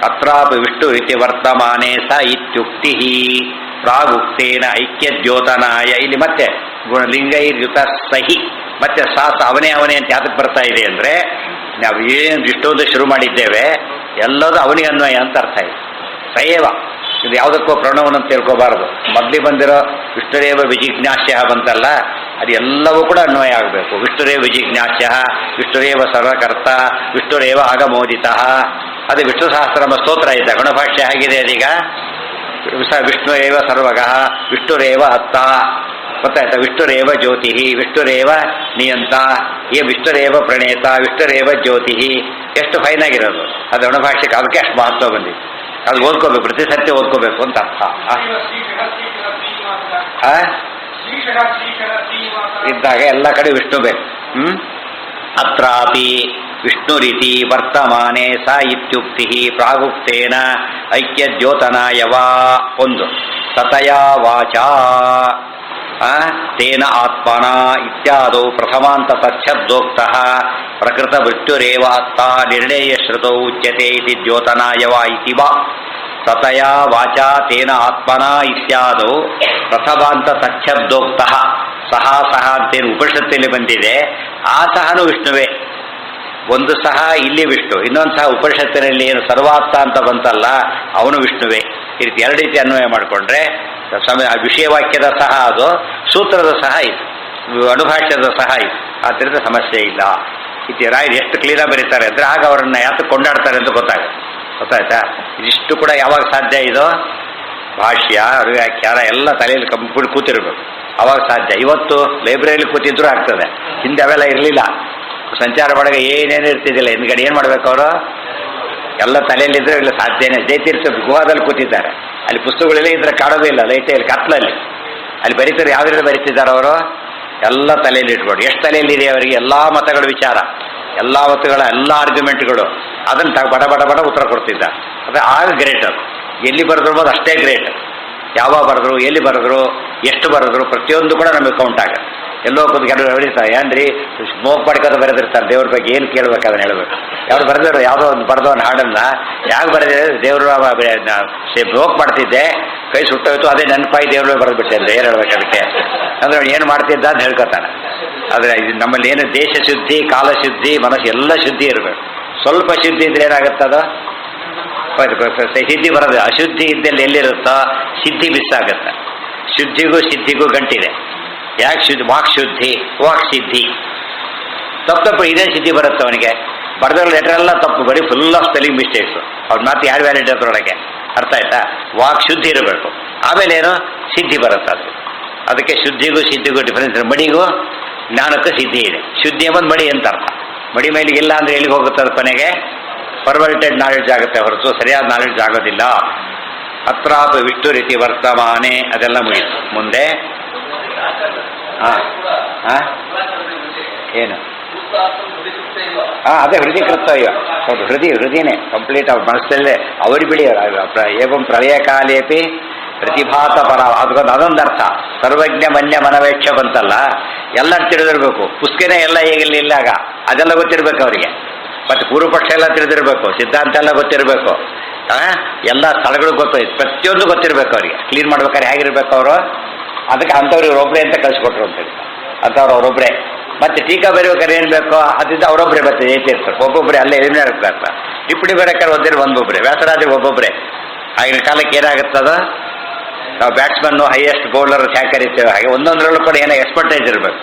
ಅತ್ರಾಪಿ ವಿಷ್ಣು ಇತಿ ವರ್ತಮಾನೆ ಸ ಇತ್ಯುಕ್ತಿ ಪ್ರಾಗುಕ್ತೇನ ಐಕ್ಯದ್ಯೋತನಾಯ. ಇಲ್ಲಿ ಮತ್ತೆ ಲಿಂಗೈರ್ಯುತ ಸಹಿ ಮತ್ತೆ ಸಾಸ ಅವನೇ ಅಂತ ಯಾತಕ್ಕೆ ಬರ್ತಾ ಇದೆ ಅಂದರೆ, ನಾವು ಏನು ಇಷ್ಟೊಂದು ಶುರು ಮಾಡಿದ್ದೇವೆ ಎಲ್ಲದೂ ಅವನಿಗೆ ಅನ್ವಯ ಅಂತ ಅರ್ಥ ಇದೆ. ಸಯೇವ ಇದು ಯಾವುದಕ್ಕೋ ಪ್ರಣವನ ಅಂತ ತಿಳ್ಕೋಬಾರದು. ಮೊದಲಿಗೆ ಬಂದಿರೋ ವಿಷ್ಣುರೇವ ವಿಜಿಜ್ಞಾಸ್ಯ ಬಂತಲ್ಲ, ಅದು ಎಲ್ಲವೂ ಕೂಡ ಅನ್ವಯ ಆಗಬೇಕು. ವಿಷ್ಣುರೇವ ವಿಜಿಜ್ಞಾಸ್ಯ, ವಿಷ್ಣುರೇವ ಸರ್ವಕರ್ತ, ವಿಷ್ಣುರೇವ ಆಗಮೋದಿತ. ಅದು ವಿಷ್ಣು ಸಹಸ್ರನಾಮ ಸ್ತೋತ್ರ ಇದ್ದ ಗಣಭಾಷ್ಯ ಆಗಿದೆ. ಅದೀಗ ವಿಷ್ಣುರೇವ ಸರ್ವಗಃ, ವಿಷ್ಣುರೇವ ಅತ್ತ, ಗೊತ್ತಾಯ್ತಾ? ವಿಷ್ಣುರೇವ ಜ್ಯೋತಿ, ವಿಷ್ಣುರೇವ ನಿಯಂತ, ವಿಷ್ಣುರೇವ ಪ್ರಣೇತ, ವಿಷ್ಣುರೇವ ಜ್ಯೋತಿ. ಎಷ್ಟು ಫೈನ್ ಆಗಿರೋದು ಅದು ಗಣಭಾಷ್ಯಕ್ಕೆ. ಅದಕ್ಕೆ ಅಷ್ಟು ಮಹತ್ವ ಬಂದಿದೆ. ಅದು ಓದ್ಕೋಬೇಕು, ಪ್ರತಿ ಸತ್ಯ ಓದ್ಕೋಬೇಕು ಅಂತ ಅರ್ಥ. ಇದ್ದಾಗ ಎಲ್ಲ ಕಡೆ ವಿಷ್ಣು ಬೇಕು. ಅತ್ರಾಪಿ ವಿಷ್ಣು ರೀತಿ ವರ್ತಮಾನೆ ಸ ಇತ್ಯುಕ್ತಿ ಪ್ರಾಗುಕ್ತೇನ ಐಕ್ಯದ್ಯೋತನಾಯವಾ. ಒಂದು ತತಯಾ ವಾಚಾ ತೇನ ಆತ್ಮನ ಇತ್ಯಾದೌ ಪ್ರಥಮಾಂತ ತಚ್ಛಬ್ದೋಕ್ತಃ ಪ್ರಕೃತ ಮೃತ್ಯುರೇವ ಅತ್ತ ನಿರ್ಣಯ ಶ್ರುತೌ ಉಚ್ಯತೆ ಇತಿ ದ್ಯೋತನಾಯವ ಇತಿ ವಾ. ತತಯಾ ವಾಚಾ ತೇನ ಆತ್ಮನ ಇತ್ಯಾದೌ ಪ್ರಥಮಾಂತ ತಚ್ಛಬ್ದೋಕ್ತಃ ಸಹ ಅಂತೇನು ಉಪನಿಷತ್ತಲ್ಲಿ ಬಂದಿದೆ. ಆ ಸಹನು ವಿಷ್ಣುವೇ. ಒಂದು ಸಹ ಇಲ್ಲಿ ವಿಷ್ಣು, ಇನ್ನೊಂದು ಸಹ ಉಪನಿಷತ್ತಿನಲ್ಲಿ ಏನು ಸರ್ವಾರ್ಥ ಅಂತ ಬಂತಲ್ಲ ಅವನು ವಿಷ್ಣುವೇ. ಈ ರೀತಿ ಎರಡು ರೀತಿ ಅನ್ವಯ ಮಾಡಿಕೊಂಡ್ರೆ ವಿಷಯವಾಕ್ಯದ ಸಹ ಅದು, ಸೂತ್ರದ ಸಹ ಇದು, ಅನುಭಾಷ್ಯದ ಸಹ ಇದು. ಆದ್ದರಿಂದ ಸಮಸ್ಯೆ ಇಲ್ಲ. ಇತಿ ರಾಯರು ಎಷ್ಟು ಕ್ಲೀನಾಗಿ ಬರೀತಾರೆ ಅಂದರೆ ಆಗ ಅವರನ್ನು ಯಾತಕ್ಕೆ ಕೊಂಡಾಡ್ತಾರೆ ಅಂತ ಗೊತ್ತಾಯ್ತಾ? ಇದಿಷ್ಟು ಕೂಡ ಯಾವಾಗ ಸಾಧ್ಯ? ಇದು ಭಾಷ್ಯ ವ್ಯಾಖ್ಯಾನ ಎಲ್ಲ ತಲೆಯಲ್ಲಿ ಕಂಪ್ಲೀಟ್ ಕೂತಿರ್ಬೇಕು, ಅವಾಗ ಸಾಧ್ಯ. ಇವತ್ತು ಲೈಬ್ರರಿಲಿ ಕೂತಿದ್ರು ಆಗ್ತದೆ, ಹಿಂದೆ ಅವೆಲ್ಲ ಇರಲಿಲ್ಲ. ಸಂಚಾರ ಮಾಡಾಗ ಏನೇನು ಇರ್ತಿದ್ದಿಲ್ಲ. ಹಿಂದ್ಗಡೆ ಏನು ಮಾಡಬೇಕು ಅವರು? ಎಲ್ಲ ತಲೆಯಲ್ಲಿದ್ದರೆ ಇಲ್ಲ ಸಾಧ್ಯನೇ. ಜಯತೀರ್ಥ ಗುಹಾದಲ್ಲಿ ಕೂತಿದ್ದಾರೆ, ಅಲ್ಲಿ ಪುಸ್ತಕಗಳೆಲ್ಲ ಇದ್ರೆ ಕಾಣೋದೇ ಇಲ್ಲ. ಲೈಟಲ್ಲಿ ಕತ್ಲಲ್ಲಿ ಅಲ್ಲಿ ಬರೀತಾರೆ. ಯಾವ್ದ್ರಲ್ಲಿ ಬರೀತಿದ್ದಾರೆ ಅವರು? ಎಲ್ಲ ತಲೆಯಲ್ಲಿ ಇಟ್ಕೊಂಡು. ಎಷ್ಟು ತಲೆಯಲ್ಲಿದೆ ಅವರಿಗೆ? ಎಲ್ಲ ಮತಗಳ ವಿಚಾರ, ಎಲ್ಲ ಮತಗಳ ಎಲ್ಲ ಆರ್ಗ್ಯುಮೆಂಟ್ಗಳು, ಅದನ್ನು ಬಡ ಉತ್ತರ ಕೊಡ್ತಿದ್ದಾರೆ. ಅದು ಆಗ ಗ್ರೇಟ್. ಅದು ಎಲ್ಲಿ ಬರೆದ್ರು ಅಷ್ಟೇ ಗ್ರೇಟ್. ಯಾವಾಗ ಬರೆದ್ರು, ಎಲ್ಲಿ ಬರೆದ್ರು, ಎಷ್ಟು ಬರೆದ್ರು, ಪ್ರತಿಯೊಂದು ಕೂಡ ನಮಗೆ ಕೌಂಟ್ ಆಗುತ್ತೆ. ಎಲ್ಲೋ ಕೂತು ಕೆಲವರು ಹೊಡಿತಾರೆ, ಏನ್ರಿ ಸ್ಮೋಕ್ ಮಾಡ್ಕೋತ ಬರೆದಿರ್ತಾರೆ. ದೇವ್ರ ಬಗ್ಗೆ ಏನು ಕೇಳ್ಬೇಕು ಅದನ್ನು ಹೇಳ್ಬೇಕು. ಯಾವ್ದು ಬರೆದಿರೋ ಯಾವುದೋ ಒಂದು ಬರೆದವನ್ನ ಹಾಡನ್ನು ಯಾಕೆ ಬರೆದಿದೆ? ದೇವರು ಸ್ಮೋಕ್ ಮಾಡ್ತಿದ್ದೆ, ಕೈ ಸುಟ್ಟೋಯ್ತು, ಅದೇ ನೆನಪಾಗಿ ದೇವ್ರ ಬರೆದ್ಬಿಟ್ಟೆ ಅಂತ ಏನು ಹೇಳ್ಬೇಕು ಅದಕ್ಕೆ? ಅಂದರೆ ಏನು ಮಾಡ್ತಿದ್ದ ಅಂತ ಹೇಳ್ಕೊತಾನೆ. ಆದರೆ ಇದು ನಮ್ಮಲ್ಲಿ ಏನು ದೇಶ ಶುದ್ಧಿ, ಕಾಲ ಶುದ್ಧಿ, ಮನಸ್ಸು ಎಲ್ಲ ಶುದ್ಧಿ ಇರಬೇಕು. ಸ್ವಲ್ಪ ಶುದ್ಧಿ ಇದ್ರೆ ಏನಾಗುತ್ತದ? ಸಿದ್ಧಿ ಬರೋದು. ಅಶುದ್ಧಿ ಇದ್ದಲ್ಲಿ ಎಲ್ಲಿರುತ್ತೋ ಸಿದ್ಧಿ ಮಿಸ್ ಆಗುತ್ತೆ. ಶುದ್ಧಿಗೂ ಸಿದ್ಧಿಗೂ ಗಂಟಿದೆ. ಯಾಕೆ ಶುದ್ಧಿ? ವಾಕ್ ಸಿದ್ಧಿ. ತಪ್ಪು ಇದೇ ಸಿದ್ಧಿ ಬರುತ್ತೆ ಅವನಿಗೆ. ಬರೆದವ್ರ ಲೆಟರೆಲ್ಲ ತಪ್ಪು, ಬರೀ ಫುಲ್ ಆಫ್ ಸ್ಪೆಲ್ಲಿಂಗ್ ಮಿಸ್ಟೇಕ್ಸು. ಅವ್ರ ಮಾತು ಯಾರು ವ್ಯಾಲಿಡ್ ಅದರೊಳಗೆ. ಅರ್ಥ ಆಯ್ತಾ? ವಾಕ್ ಶುದ್ಧಿ ಇರಬೇಕು, ಆಮೇಲೆ ಏನು ಸಿದ್ಧಿ ಬರುತ್ತೆ. ಅದು ಅದಕ್ಕೆ ಶುದ್ಧಿಗೂ ಸಿದ್ಧಿಗೂ ಡಿಫರೆನ್ಸ್. ಮಡಿಗೂ ಜ್ಞಾನಕ್ಕೂ ಸಿದ್ಧಿ ಇದೆ. ಶುದ್ಧಿ ಎಂಬುದು ಮಡಿ ಅಂತ ಅರ್ಥ. ಮಡಿ ಮೇಲಿಗೆ ಇಲ್ಲ ಅಂದರೆ ಎಲ್ಲಿಗೆ ಹೋಗುತ್ತೆ? ಅದು ಕೊನೆಗೆ ಪರ್ವರ್ಟೆಡ್ ನಾಲೆಡ್ಜ್ ಆಗುತ್ತೆ ಹೊರತು ಸರಿಯಾದ ನಾಲೆಡ್ಜ್ ಆಗೋದಿಲ್ಲ. ಅತ್ರಾಪ ವಿಷ್ಣು ರೀತಿ ವರ್ತಮಾನೆ, ಅದೆಲ್ಲ ಮುಗಿತು. ಮುಂದೆ ಏನು? ಅದೇ ಹೃದಯ ಕರ್ತವ್ಯ. ಹೌದು, ಹೃದಯನೇ ಕಂಪ್ಲೀಟ್ ಅವ್ರ ಮನಸ್ಸಲ್ಲೇ ಅವ್ರಿಗೆ ಬಿಡಿ. ಏವಂ ಪ್ರಳಯ ಕಾಲೇಪಿ ಪ್ರತಿಭಾತ ಪರ, ಅದೊಂದು ಅರ್ಥ. ಸರ್ವಜ್ಞ ಮನ್ಯ ಮನವೇಕ್ಷ ಬಂತಲ್ಲ, ಎಲ್ಲ ತಿಳಿದಿರ್ಬೇಕು. ಪುಸ್ತಕನೇ ಎಲ್ಲ ಹೇಗಿರಲಿಲ್ಲ, ಅದೆಲ್ಲ ಗೊತ್ತಿರ್ಬೇಕು ಅವರಿಗೆ. ಮತ್ತು ಪೂರ್ವಪಕ್ಷ ಎಲ್ಲ ತಿಳಿದಿರಬೇಕು, ಸಿದ್ಧಾಂತ ಎಲ್ಲ ಗೊತ್ತಿರಬೇಕು, ಎಲ್ಲ ಸ್ಥಳಗಳು ಗೊತ್ತಾಯ್ತು, ಪ್ರತಿಯೊಂದು ಗೊತ್ತಿರಬೇಕು ಅವರಿಗೆ. ಕ್ಲೀನ್ ಮಾಡ್ಬೇಕಾದ್ರೆ ಹೇಗಿರ್ಬೇಕು ಅವರು? ಅದಕ್ಕೆ ಅಂಥವ್ರಿಗೆ ಒಬ್ಬರೇ ಅಂತ ಕಳಿಸ್ಕೊಟ್ರು ಅಂತ ಹೇಳಿ. ಅಂಥವ್ರು ಅವರೊಬ್ಬರೇ ಮತ್ತೆ ಟೀಕಾ ಬರೀಬೇಕಾದ್ರೆ ಏನು ಬೇಕೋ ಅದರಿಂದ ಅವರೊಬ್ಬರೇ ಬರ್ತದೆ ಏತಿರ್ತಾರೆ, ಒಬ್ಬೊಬ್ಬರೇ ಅಲ್ಲೇ ಎಲಿಮಿನೇಟ್ ಆಗ್ತಾರೆ. ಟಿಪ್ಪಣಿ ಬರೋಕ್ಕಾರೆ ಒಂದೇ ಒಬ್ಬೊಬ್ಬರೇ, ವ್ಯಾಸರಾಜರು ಒಬ್ಬೊಬ್ಬರೇ. ಆಗಿನ ಕಾಲಕ್ಕೆ ಏನಾಗುತ್ತದ, ನಾವು ಬ್ಯಾಟ್ಸ್ಮನ್ನು ಹೈಯೆಸ್ಟ್ ಬೌಲರ್ ಹೇಗೆ ಕರಿತೇವೆ ಹಾಗೆ ಒಂದೊಂದರಲ್ಲೂ ಕೂಡ ಏನೋ ಎಕ್ಸ್ಪರ್ಟೈಸ್ ಇರಬೇಕು.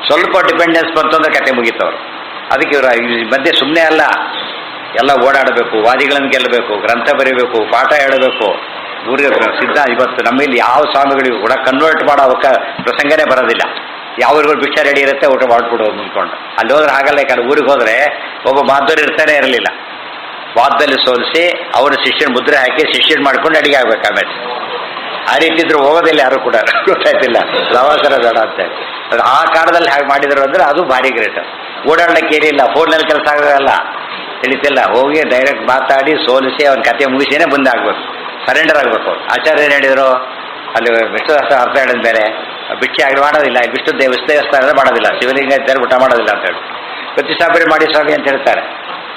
ಸ್ವಲ್ಪ ಡಿಪೆಂಡೆನ್ಸ್ ಬಂತು ಅಂದರೆ ಕತೆ ಮುಗಿತವ್ರು. ಅದಕ್ಕೆ ಇವರು ಈ ಮಧ್ಯೆ ಸುಮ್ಮನೆ ಅಲ್ಲ, ಎಲ್ಲ ಓಡಾಡಬೇಕು, ವಾದಿಗಳನ್ನು ಗೆಲ್ಲಬೇಕು, ಗ್ರಂಥ ಬರೀಬೇಕು, ಪಾಠ ಹೇಳಬೇಕು. ಊರಿಗೆ ಸಿದ್ಧ ಇವತ್ತು ನಮ್ಮಲ್ಲಿ ಯಾವ ಸ್ವಾಮಿಗಳಿಗೂ ಕೂಡ ಕನ್ವರ್ಟ್ ಮಾಡೋ ಪ್ರಸಂಗನೇ ಬರೋದಿಲ್ಲ. ಯಾವ್ರಿಗೂ ಭಿಕ್ಷ ರೆಡಿ ಇರುತ್ತೆ, ಊಟ ಮಾಡ್ಬಿಡೋದು ನಿಂತ್ಕೊಂಡು. ಅಲ್ಲಿ ಹೋದ್ರೆ ಹಾಗಲ್ಲ. ಯಾಕಂದ್ರೆ ಊರಿಗೆ ಹೋದರೆ ಒಬ್ಬ ಮಾಧುರಿ ಇರ್ತಾನೆ ಇರಲಿಲ್ಲ. ವಾದದಲ್ಲಿ ಸೋಲಿಸಿ ಅವರು ಶಿಷ್ಯನ ಮುದ್ರೆ ಹಾಕಿ ಶಿಷ್ಯನ ಮಾಡ್ಕೊಂಡು ಅಡಿಗೆ ಆಗ್ಬೇಕು. ಆಮೇಲೆ ಆ ರೀತಿ ಇದ್ರು ಹೋಗೋದಿಲ್ಲ ಯಾರು ಕೂಡ, ಗೊತ್ತಾಯ್ತಿಲ್ಲ, ಪ್ರವಾಸನ ಬೇಡ ಅಂತೇಳಿ. ಆ ಕಾಲದಲ್ಲಿ ಹಾಗೆ ಮಾಡಿದ್ರು ಅಂದರೆ ಅದು ಭಾರಿ ಗ್ರೇಟ್. ಓಡಾಡಲಿಕ್ಕೆ ಏನಿಲ್ಲ, ಫೋನ್ನಲ್ಲಿ ಕೆಲಸ ಆಗೋಲ್ಲ, ತಿಳಿತಿಲ್ಲ. ಹೋಗಿ ಡೈರೆಕ್ಟ್ ಮಾತಾಡಿ ಸೋಲಿಸಿ ಅವನ ಕತೆ ಮುಗಿಸಿನೇ ಮುಂದೆ ಆಗ್ಬೇಕು, ಸರೆಂಡರ್ ಆಗಬೇಕು. ಆಚಾರ್ಯ ಏನು ಹೇಳಿದರು ಅಲ್ಲಿ ವಿಷ್ಣು ಅರ್ಥ ಹೇಳಿದ ಮೇಲೆ ಭಿಕ್ಷೆ ಆಗಿ ಮಾಡೋದಿಲ್ಲ, ವಿಷ್ಣು ದೇವಸ್ಥಾನ ಮಾಡೋದಿಲ್ಲ, ಶಿವಲಿಂಗ ಇದ್ದಾರೆ ಊಟ ಮಾಡೋದಿಲ್ಲ ಅಂತ ಹೇಳಿ ಪ್ರತಿಷ್ಠಾಪನೆ ಮಾಡಿ ಸ್ವಾಮಿ ಅಂತ ಹೇಳ್ತಾರೆ.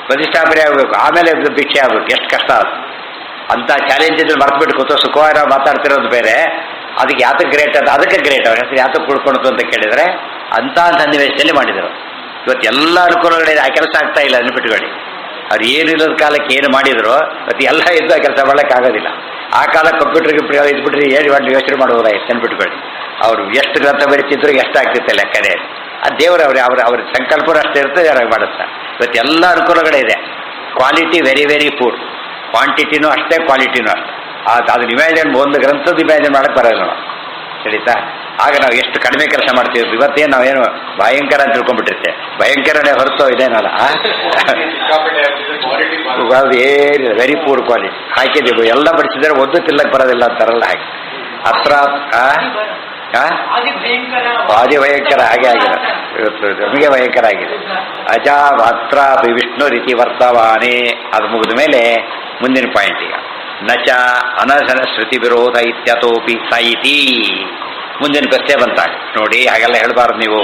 ಪ್ರತಿಷ್ಠಾಪನೆ ಆಗಬೇಕು, ಆಮೇಲೆ ಭಿಕ್ಷೆ ಆಗಬೇಕು. ಎಷ್ಟು ಕಷ್ಟ ಅದು. ಅಂಥ ಚಾಲೆಂಜ್ ಇದ್ರೆ ಮರ್ತ್ಬಿಟ್ಟು ಕೂತು ಸುಖವಾರ ಮಾತಾಡ್ತಿರೋದು ಬೇರೆ. ಅದಕ್ಕೆ ಯಾತಕ್ಕೆ ಗ್ರೇಟ್ ಅಂತ, ಅದಕ್ಕೆ ಗ್ರೇಟ್. ಅವ್ರ ಹೆಸರು ಯಾತಕ್ಕೆ ಕುಳ್ಕೊಳ್ತು ಅಂತ ಕೇಳಿದರೆ ಅಂಥ ಸನ್ನಿವೇಶದಲ್ಲಿ ಮಾಡಿದರು. ಇವತ್ತು ಎಲ್ಲ ಅನುಕೂಲಗಳಿದೆ, ಆ ಕೆಲಸ ಆಗ್ತಾ ಇಲ್ಲ ನೆನಪಿಟ್ಕೊಳ್ಳಿ. ಅವ್ರು ಏನಿಲ್ಲದ ಕಾಲಕ್ಕೆ ಏನು ಮಾಡಿದ್ರು ಮತ್ತು ಎಲ್ಲ ಇದ್ದು ಆ ಕೆಲಸ ಮಾಡೋಕ್ಕಾಗೋದಿಲ್ಲ. ಆ ಕಾಲ ಕಂಪ್ಯೂಟರ್ ಇದ್ಬಿಟ್ರಿ ಏನು ಮಾಡಿ ಯೋಚನೆ ಮಾಡೋದಾಯ್ತು ನೆನ್ಬಿಟ್ಕೊಳ್ಳಿ. ಅವರು ಎಷ್ಟು ಗ್ರಂಥ ಬರೀತಿದ್ರು ಎಷ್ಟು ಆಗ್ತಿತ್ತು ಲೆಕ್ಕನೇ. ಆ ದೇವರು ಅವ್ರ ಸಂಕಲ್ಪನೂ ಅಷ್ಟೇ ಇರ್ತದೆ, ಯಾರಾಗಿ ಮಾಡುತ್ತಾ. ಇವತ್ತು ಎಲ್ಲ ಅನುಕೂಲಗಳಿದೆ. ಕ್ವಾಲಿಟಿ ವೆರಿ ವೆರಿ ಪೂರ್, ಕ್ವಾಂಟಿಟಿನೂ ಅಷ್ಟೇ, ಕ್ವಾಲಿಟಿನೂ ಅಷ್ಟೇ. ಅದನ್ನ ಇಮ್ಯಾಜಿನ್, ಒಂದು ಗ್ರಂಥದ್ದು ಇಮ್ಯಾಜಿನ್ ಮಾಡೋಕ್ಕೆ ಬರೋಲ್ಲ ನಾವು, ತಿಳಿತಾ. ಆಗ ನಾವು ಎಷ್ಟು ಕಡಿಮೆ ಕೆಲಸ ಮಾಡ್ತೀವಿ. ಇವತ್ತೇನು ನಾವೇನು ಭಯಂಕರ ಅಂತ ತಿಳ್ಕೊಂಡ್ಬಿಟ್ಟಿರ್ತೇವೆ. ಭಯಂಕರನೇ ಹೊರತು ಇದೇನಲ್ಲ, ಅದು ಏನು ವೆರಿ ಪೂರ್ ಕ್ವಾಲಿಟಿ ಹಾಕಿದ್ದೀವಿ. ಎಲ್ಲ ಬಡಿಸಿದ್ರೆ ಒಂದು ತಿಲ್ಲಕ್ಕೆ ಬರೋದಿಲ್ಲ ಅಂತಾರಲ್ಲ ಹಾಗೆ. ಹತ್ರ ಆದಿ ಭಯಂಕರ ಹಾಗೆ ಆಗಿದೆ, ಇವತ್ತು ನಮಗೆ ಭಯಂಕರ ಆಗಿದೆ. ಅಜಾ ಮಾತ್ರ ವಿಷ್ಣು ರೀತಿ ವರ್ತವಾನೆ. ಅದು ಮುಗಿದ ಮೇಲೆ ಮುಂದಿನ ಪಾಯಿಂಟ್ ಈಗ ನಚ ಅನಶನ ಶ್ರುತಿ ವಿರೋಧ ಇತ್ಯತೋಪಿ ಸಾಯಿತಿ. ಮುಂದಿನ ಪ್ರಶ್ನೆ ಬಂತಾಗ ನೋಡಿ, ಹಾಗೆಲ್ಲ ಹೇಳಬಾರ್ದು ನೀವು.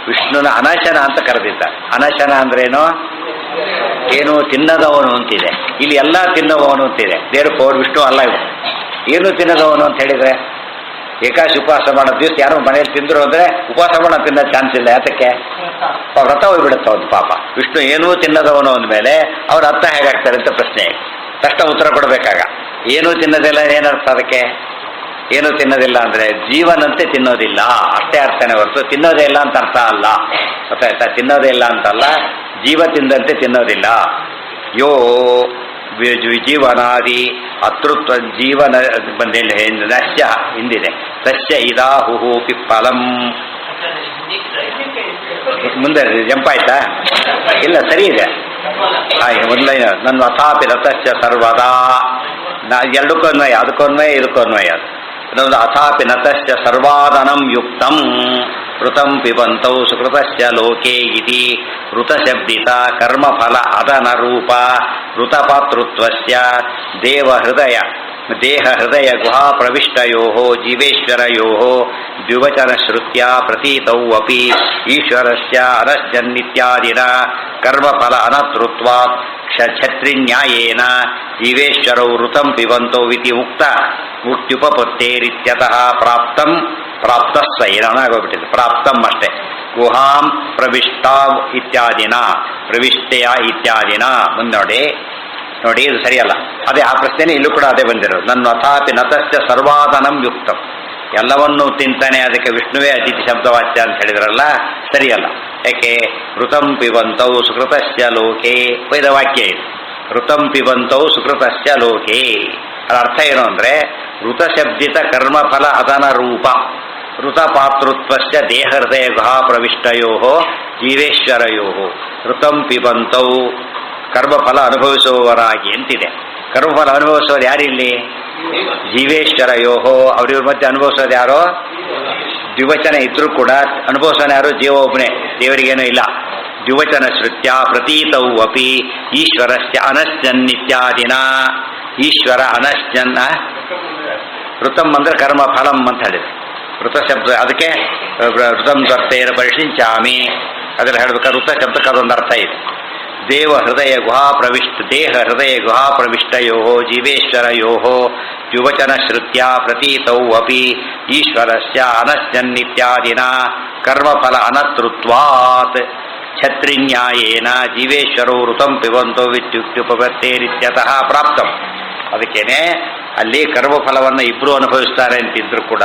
ವಿಷ್ಣುನ ಅನಶನ ಅಂತ ಕರೆದಿದ್ದ. ಅನಶನ ಅಂದ್ರೇನು? ಏನು ತಿನ್ನದವನು ಅಂತಿದೆ. ಇಲ್ಲಿ ಎಲ್ಲ ತಿನ್ನುವವನು ಅಂತಿದೆ. ದೇವ್ರ ಪೌರ್ ವಿಷ್ಣು ಅಲ್ಲ ಇವು. ಏನು ತಿನ್ನದವನು ಅಂತ ಹೇಳಿದರೆ, ಏಕಾಶಿ ಉಪವಾಸ ಮಾಡೋ ದಿವಸ ಯಾರು ಮನೆಯಲ್ಲಿ ತಿಂದರು ಅಂದರೆ ಉಪವಾಸ ಮಾಡೋ ತಿನ್ನೋ ಚಾನ್ಸ್ ಇಲ್ಲ. ಯಾತಕ್ಕೆ? ವ್ರತ ಹೋಗ್ಬಿಡುತ್ತೆ ಒಂದು ಪಾಪ. ವಿಷ್ಣು ಏನೂ ತಿನ್ನದವನು ಅಂದಮೇಲೆ ಅವ್ರ ಅರ್ಥ ಹೇಗಾಗ್ತಾರೆ ಅಂತ ಪ್ರಶ್ನೆ. ತಕ್ಷಣ ಉತ್ತರ ಕೊಡಬೇಕಾಗ ಏನೂ ತಿನ್ನೋದಿಲ್ಲ ಏನರ್ಥ ಅದಕ್ಕೆ? ಏನೂ ತಿನ್ನೋದಿಲ್ಲ ಅಂದರೆ ಜೀವನಂತೆ ತಿನ್ನೋದಿಲ್ಲ ಅಷ್ಟೇ ಅರ್ಥನೇ ಹೊರತು ತಿನ್ನೋದೇ ಇಲ್ಲ ಅಂತ ಅರ್ಥ ಅಲ್ಲ. ಗೊತ್ತಾಯ್ತಾ? ತಿನ್ನೋದೇ ಇಲ್ಲ ಅಂತಲ್ಲ, ಜೀವ ತಿಂದಂತೆ ತಿನ್ನೋದಿಲ್ಲ. ಯೋ ಜೀವನಾದಿ ಅತೃತ್ವ ಜೀವನ ಬಂದಿಲ್ಲ, ನಶ್ಯ ಹಿಂದಿದೆ. ಸಸ್ಯ ಇದಾಹು ಪಿಪ್ಪಲಂ. ಮುಂದೆ ಜಂಪ್ ಆಯ್ತಾ? ಇಲ್ಲ, ಸರಿ ಇದೆ. ಮೊದಲೈನ ನನ್ನ ಅಥಾಪಿ ರಥಶ್ಚ ಸರ್ವದಾ. ಎರಡಕ್ಕೂ ಅನ್ವಯ, ಅದಕ್ಕೂ ಅನ್ವಯ, ಇದಕ್ಕೂ ಅನ್ವಯ. ಅದೊಂದು ಅಥಾಪಿ ನತಶ್ಚ ಸರ್ವಾದನಂ ಯುಕ್ತಂ ಋತಂ ಪಿಬಂತೌ ಸುಕೃತಶ್ಚ ಲೋಕೆ ಇತಿ ಋತಶಬ್ದಿತ ಕರ್ಮಫಲ ಅದನ ರೂಪ ಋತಪಾತೃತ್ವಸ್ಯ ದೇಹ ಹೃದಯ ಗುಹಾ ಪ್ರವಿಷ್ಟಯೋ ಜೀವೇಶ್ವರಯೋ ದ್ವಿವಚನ ಶ್ರುತ್ಯ ಪ್ರತೀತೌ ಅಪಿ ಈಶ್ವರಸ್ಯ ಅನಶ್ಚನ್ನಿತ್ಯಾದಿನ ಕರ್ಮಫಲ ಅನತೃತ್ವಾತ್ ಛತ್ರಿನ್ಯಾಯೇನ ಜೀವೇಶ್ವರೌ ಋತಂ ಪಿಬಂತೌ ಇತಿ ಉಕ್ತ ಮುಕ್ತ್ಯುಪಪತ್ತೇರಿತ್ಯತಃ ಪ್ರಾಪ್ತಂ ಪ್ರಾಪ್ತಸ್ಸ ಏನಾಗೋಗ್ಬಿಟ್ಟಿದೆ. ಪ್ರಾಪ್ತಂ ಅಷ್ಟೇ. ಗುಹಾಂ ಪ್ರವಿಷ್ಟ ಇತ್ಯಾದಿನ ಪ್ರವಿಷ್ಟೆಯ ಇತ್ಯಾದಿನ. ಮುಂದೆ ನೋಡಿ ಇದು ಸರಿಯಲ್ಲ. ಅದೇ ಆ ಪ್ರಶ್ನೆ ಇಲ್ಲೂ ಕೂಡ ಅದೇ ಬಂದಿರೋದು. ನನ್ನ ಅಥಾಪಿ ನತಶ್ಚ ಸರ್ವಾದನಂ ಯುಕ್ತಂ. ಎಲ್ಲವನ್ನೂ ತಿಂತಾನೆ, ಅದಕ್ಕೆ ವಿಷ್ಣುವೇ ಅತಿಥಿ ಶಬ್ದವಾಚ್ಯ ಅಂತ ಹೇಳಿದ್ರಲ್ಲ, ಸರಿಯಲ್ಲ. ಯಾಕೆ? ಋತಂ ಪಿಬಂತೌ ಸುಕೃತಶ್ಚ ಲೋಕೆ. ವೇದವಾಕ್ಯ ಇದು. ಋತಂ ಪಿಬಂತೌ ಸುಕೃತಶ್ಚ ಲೋಕೆ. ಅದರ ಅರ್ಥ ಏನು ಅಂದರೆ ಋತಶಬ್ದಿತ ಕರ್ಮಫಲ ಅದನ ರೂಪ ಋತಪಾತೃತ್ವಶ್ಚ ದೇಹ ಹೃದಯ ಗುಹಾ ಪ್ರವಿಷ್ಟಯೋ ಜೀವೇಶ್ವರಯೋ ಋತಂ ಪಿಬಂತೌ. ಕರ್ಮಫಲ ಅನುಭವಿಸುವವರಾಗಿ ಅಂತಿದೆ. ಕರ್ಮಫಲ ಅನುಭವಿಸೋರು ಯಾರಿಲ್ಲಿ? ಜೀವೇಶ್ವರಯೋ. ಅವ್ರಿವ್ರ ಮಧ್ಯೆ ಅನುಭವಿಸೋದು ಯಾರೋ? ದ್ವಿವಚನ ಇದ್ರೂ ಕೂಡ ಅನುಭವಿಸೋನು ಯಾರು? ಜೀವ ಒಬ್ಬನೇ, ದೇವರಿಗೇನೂ ಇಲ್ಲ. ದ್ವಿವಚನ ಶ್ರುತ್ಯ ಪ್ರತೀತವು ಅಪಿ ಈಶ್ವರಸ್ಯ ಅನಶ್ಚನ್ನಿತ್ಯಾದಿನ. ಈಶ್ವರ ಅನಶ್ಚನ್ನ. ಋತಂ ಅಂದರೆ ಕರ್ಮ ಫಲಂ ಅಂತ ಹೇಳಿದೆ. ಋತ ಶಬ್ದ ಅದಕ್ಕೆ ಋತಂ ತ್ವರ್ತೇನ ಪರಿಶಿಂಚಾಮಿ ಅದರಲ್ಲಿ ಹೇಳ್ಬೇಕಾದ್ರೆ ಋತ ಶಬ್ದಕ್ಕೆ ಅದೊಂದು ಅರ್ಥ ಇದೆ. ದೇಹ ಹೃದಯ ಗುಹಾ ಪ್ರವಿಷ್ಟಯೋ ಜೀವೇಶ್ವರಯೋ ದ್ವಿವಚನ ಶ್ರುತ್ಯ ಪ್ರತೀತೌ ಅಪಿ ಈಶ್ವರಸ್ಯ ಅನಶ್ಚನ್ನಿತ್ಯಾದಿನ ಕರ್ಮಫಲ ಅನತೃತ್ವಾತ್ ಛತ್ರಿನ್ಯಾಯೇನ ಜೀವೇಶ್ವರೋ ಋತಂ ಪಿಬಂತೋ ವಿತ್ಯುಕ್ತ್ಯುಪತ್ತೇರಿತ್ಯತಃ ಪ್ರಾಪ್ತಂ. ಅದಕ್ಕೇನೆ ಅಲ್ಲಿ ಕರ್ಮಫಲವನ್ನು ಇಬ್ಬರು ಅನುಭವಿಸ್ತಾರೆ ಅಂತಿದ್ರು ಕೂಡ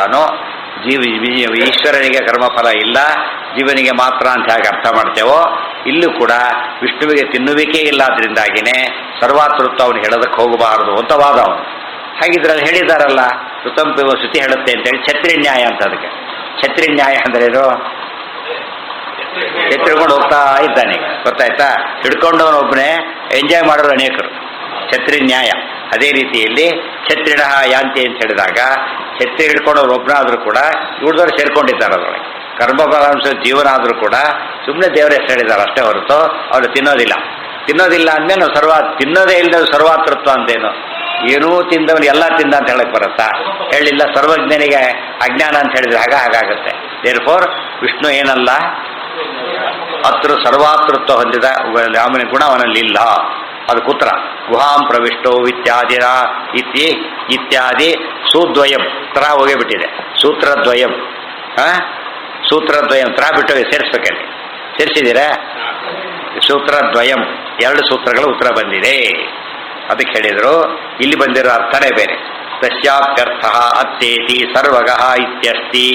ಈಶ್ವರನಿಗೆ ಕರ್ಮಫಲ ಇಲ್ಲ, ಜೀವನಿಗೆ ಮಾತ್ರ ಅಂತ ಹೇಗೆ ಅರ್ಥ ಮಾಡ್ತೇವೋ, ಇಲ್ಲೂ ಕೂಡ ವಿಷ್ಣುವಿಗೆ ತಿನ್ನುವಿಕೆ ಇಲ್ಲ, ಅದರಿಂದಾಗಿನೇ ಸರ್ವಾತೃತ್ವ ಅವನು ಹೇಳೋದಕ್ಕೆ ಹೋಗಬಾರದು ಅಂತ ವಾದ ಅವನು. ಹಾಗಿದ್ರಲ್ಲಿ ಹೇಳಿದಾರಲ್ಲ ಋತಂ ಪಿಬ ಶ್ರುತಿ ಹೇಳುತ್ತೆ ಅಂತೇಳಿ ಛತ್ರಿ ನ್ಯಾಯ ಅಂತ. ಅದಕ್ಕೆ ಛತ್ರಿ ನ್ಯಾಯ ಅಂದ್ರೆ ಏನು? ಹಿಡ್ಕೊಂಡು ಹೋಗ್ತಾ ಇದ್ದಾನೆ, ಗೊತ್ತಾಯ್ತಾ? ಹಿಡ್ಕೊಂಡವನೊಬ್ಬನೇ ಎಂಜಾಯ್ ಮಾಡೋರು ಅನೇಕರು, ಛತ್ರಿ ನ್ಯಾಯ. ಅದೇ ರೀತಿಯಲ್ಲಿ ಛತ್ರಿಣ ಯಾಂತಿ ಅಂತ ಹೇಳಿದಾಗ ಛತ್ರಿ ಹಿಡ್ಕೊಂಡವ್ರು ಒಬ್ಬನಾದರೂ ಕೂಡ ಇವ್ರದವ್ರು ಸೇರ್ಕೊಂಡಿದ್ದಾರೆ ಅದರೊಳಗೆ. ಕರ್ಮಫಲಾಂಶ ಜೀವನ ಆದರೂ ಕೂಡ ಸುಮ್ಮನೆ ದೇವರ ಹೆಸರು ಹೇಳಿದ್ದಾರೆ ಅಷ್ಟೇ ಹೊರತು ಅವರು ತಿನ್ನೋದಿಲ್ಲ. ತಿನ್ನೋದಿಲ್ಲ ಅಂದ್ಮೇಲೆ ತಿನ್ನೋದೇ ಇಲ್ಲದ ಸರ್ವಾತೃತ್ವ ಅಂತೇನು? ಏನೂ ತಿಂದವನು ಎಲ್ಲ ತಿಂದ ಅಂತ ಹೇಳಕ್ ಬರುತ್ತಾ? ಹೇಳಿಲ್ಲ. ಸರ್ವಜ್ಞನಿಗೆ ಅಜ್ಞಾನ ಅಂತ ಹೇಳಿದ್ರೆ ಹಾಗಾಗುತ್ತೆ. ದೇರ್ಫೋರ್ ವಿಷ್ಣು ಏನಲ್ಲ, ಸರ್ವಾತೃತ್ವ ಹೊಂದಿದ ಅವನ ಗುಣ ಅವನಲ್ಲಿಲ್ಲ. ಅದು ಕುತ್ರ ಗುಹಾಂ ಪ್ರವಿಷ್ಟೋ ಇತ್ಯಾದಿ ಸೂದ್ವಯಂ ತ್ರ ಹೋಗಿಬಿಟ್ಟಿದೆ. ಸೂತ್ರದ್ವಯಂ ತ್ರ ಬಿಟ್ಟು ಸೇರಿಸ್ಬೇಕಲ್ಲಿ. ಸೇರಿಸಿದ್ದೀರಾ? ಸೂತ್ರದ್ವಯಂ, 2 ಸೂತ್ರಗಳ ಉತ್ತರ ಬಂದಿದೆ. ಅದಕ್ಕೆ ಹೇಳಿದರು. ಇಲ್ಲಿ ಬಂದಿರೋ ಅರ್ಥನೇ ಬೇರೆ. ತಸ್ಯಾಪ್ಯರ್ಥ ಅತ್ತೇತಿ ಸರ್ವಗಃ ಇತ್ಯಸ್ತಿ.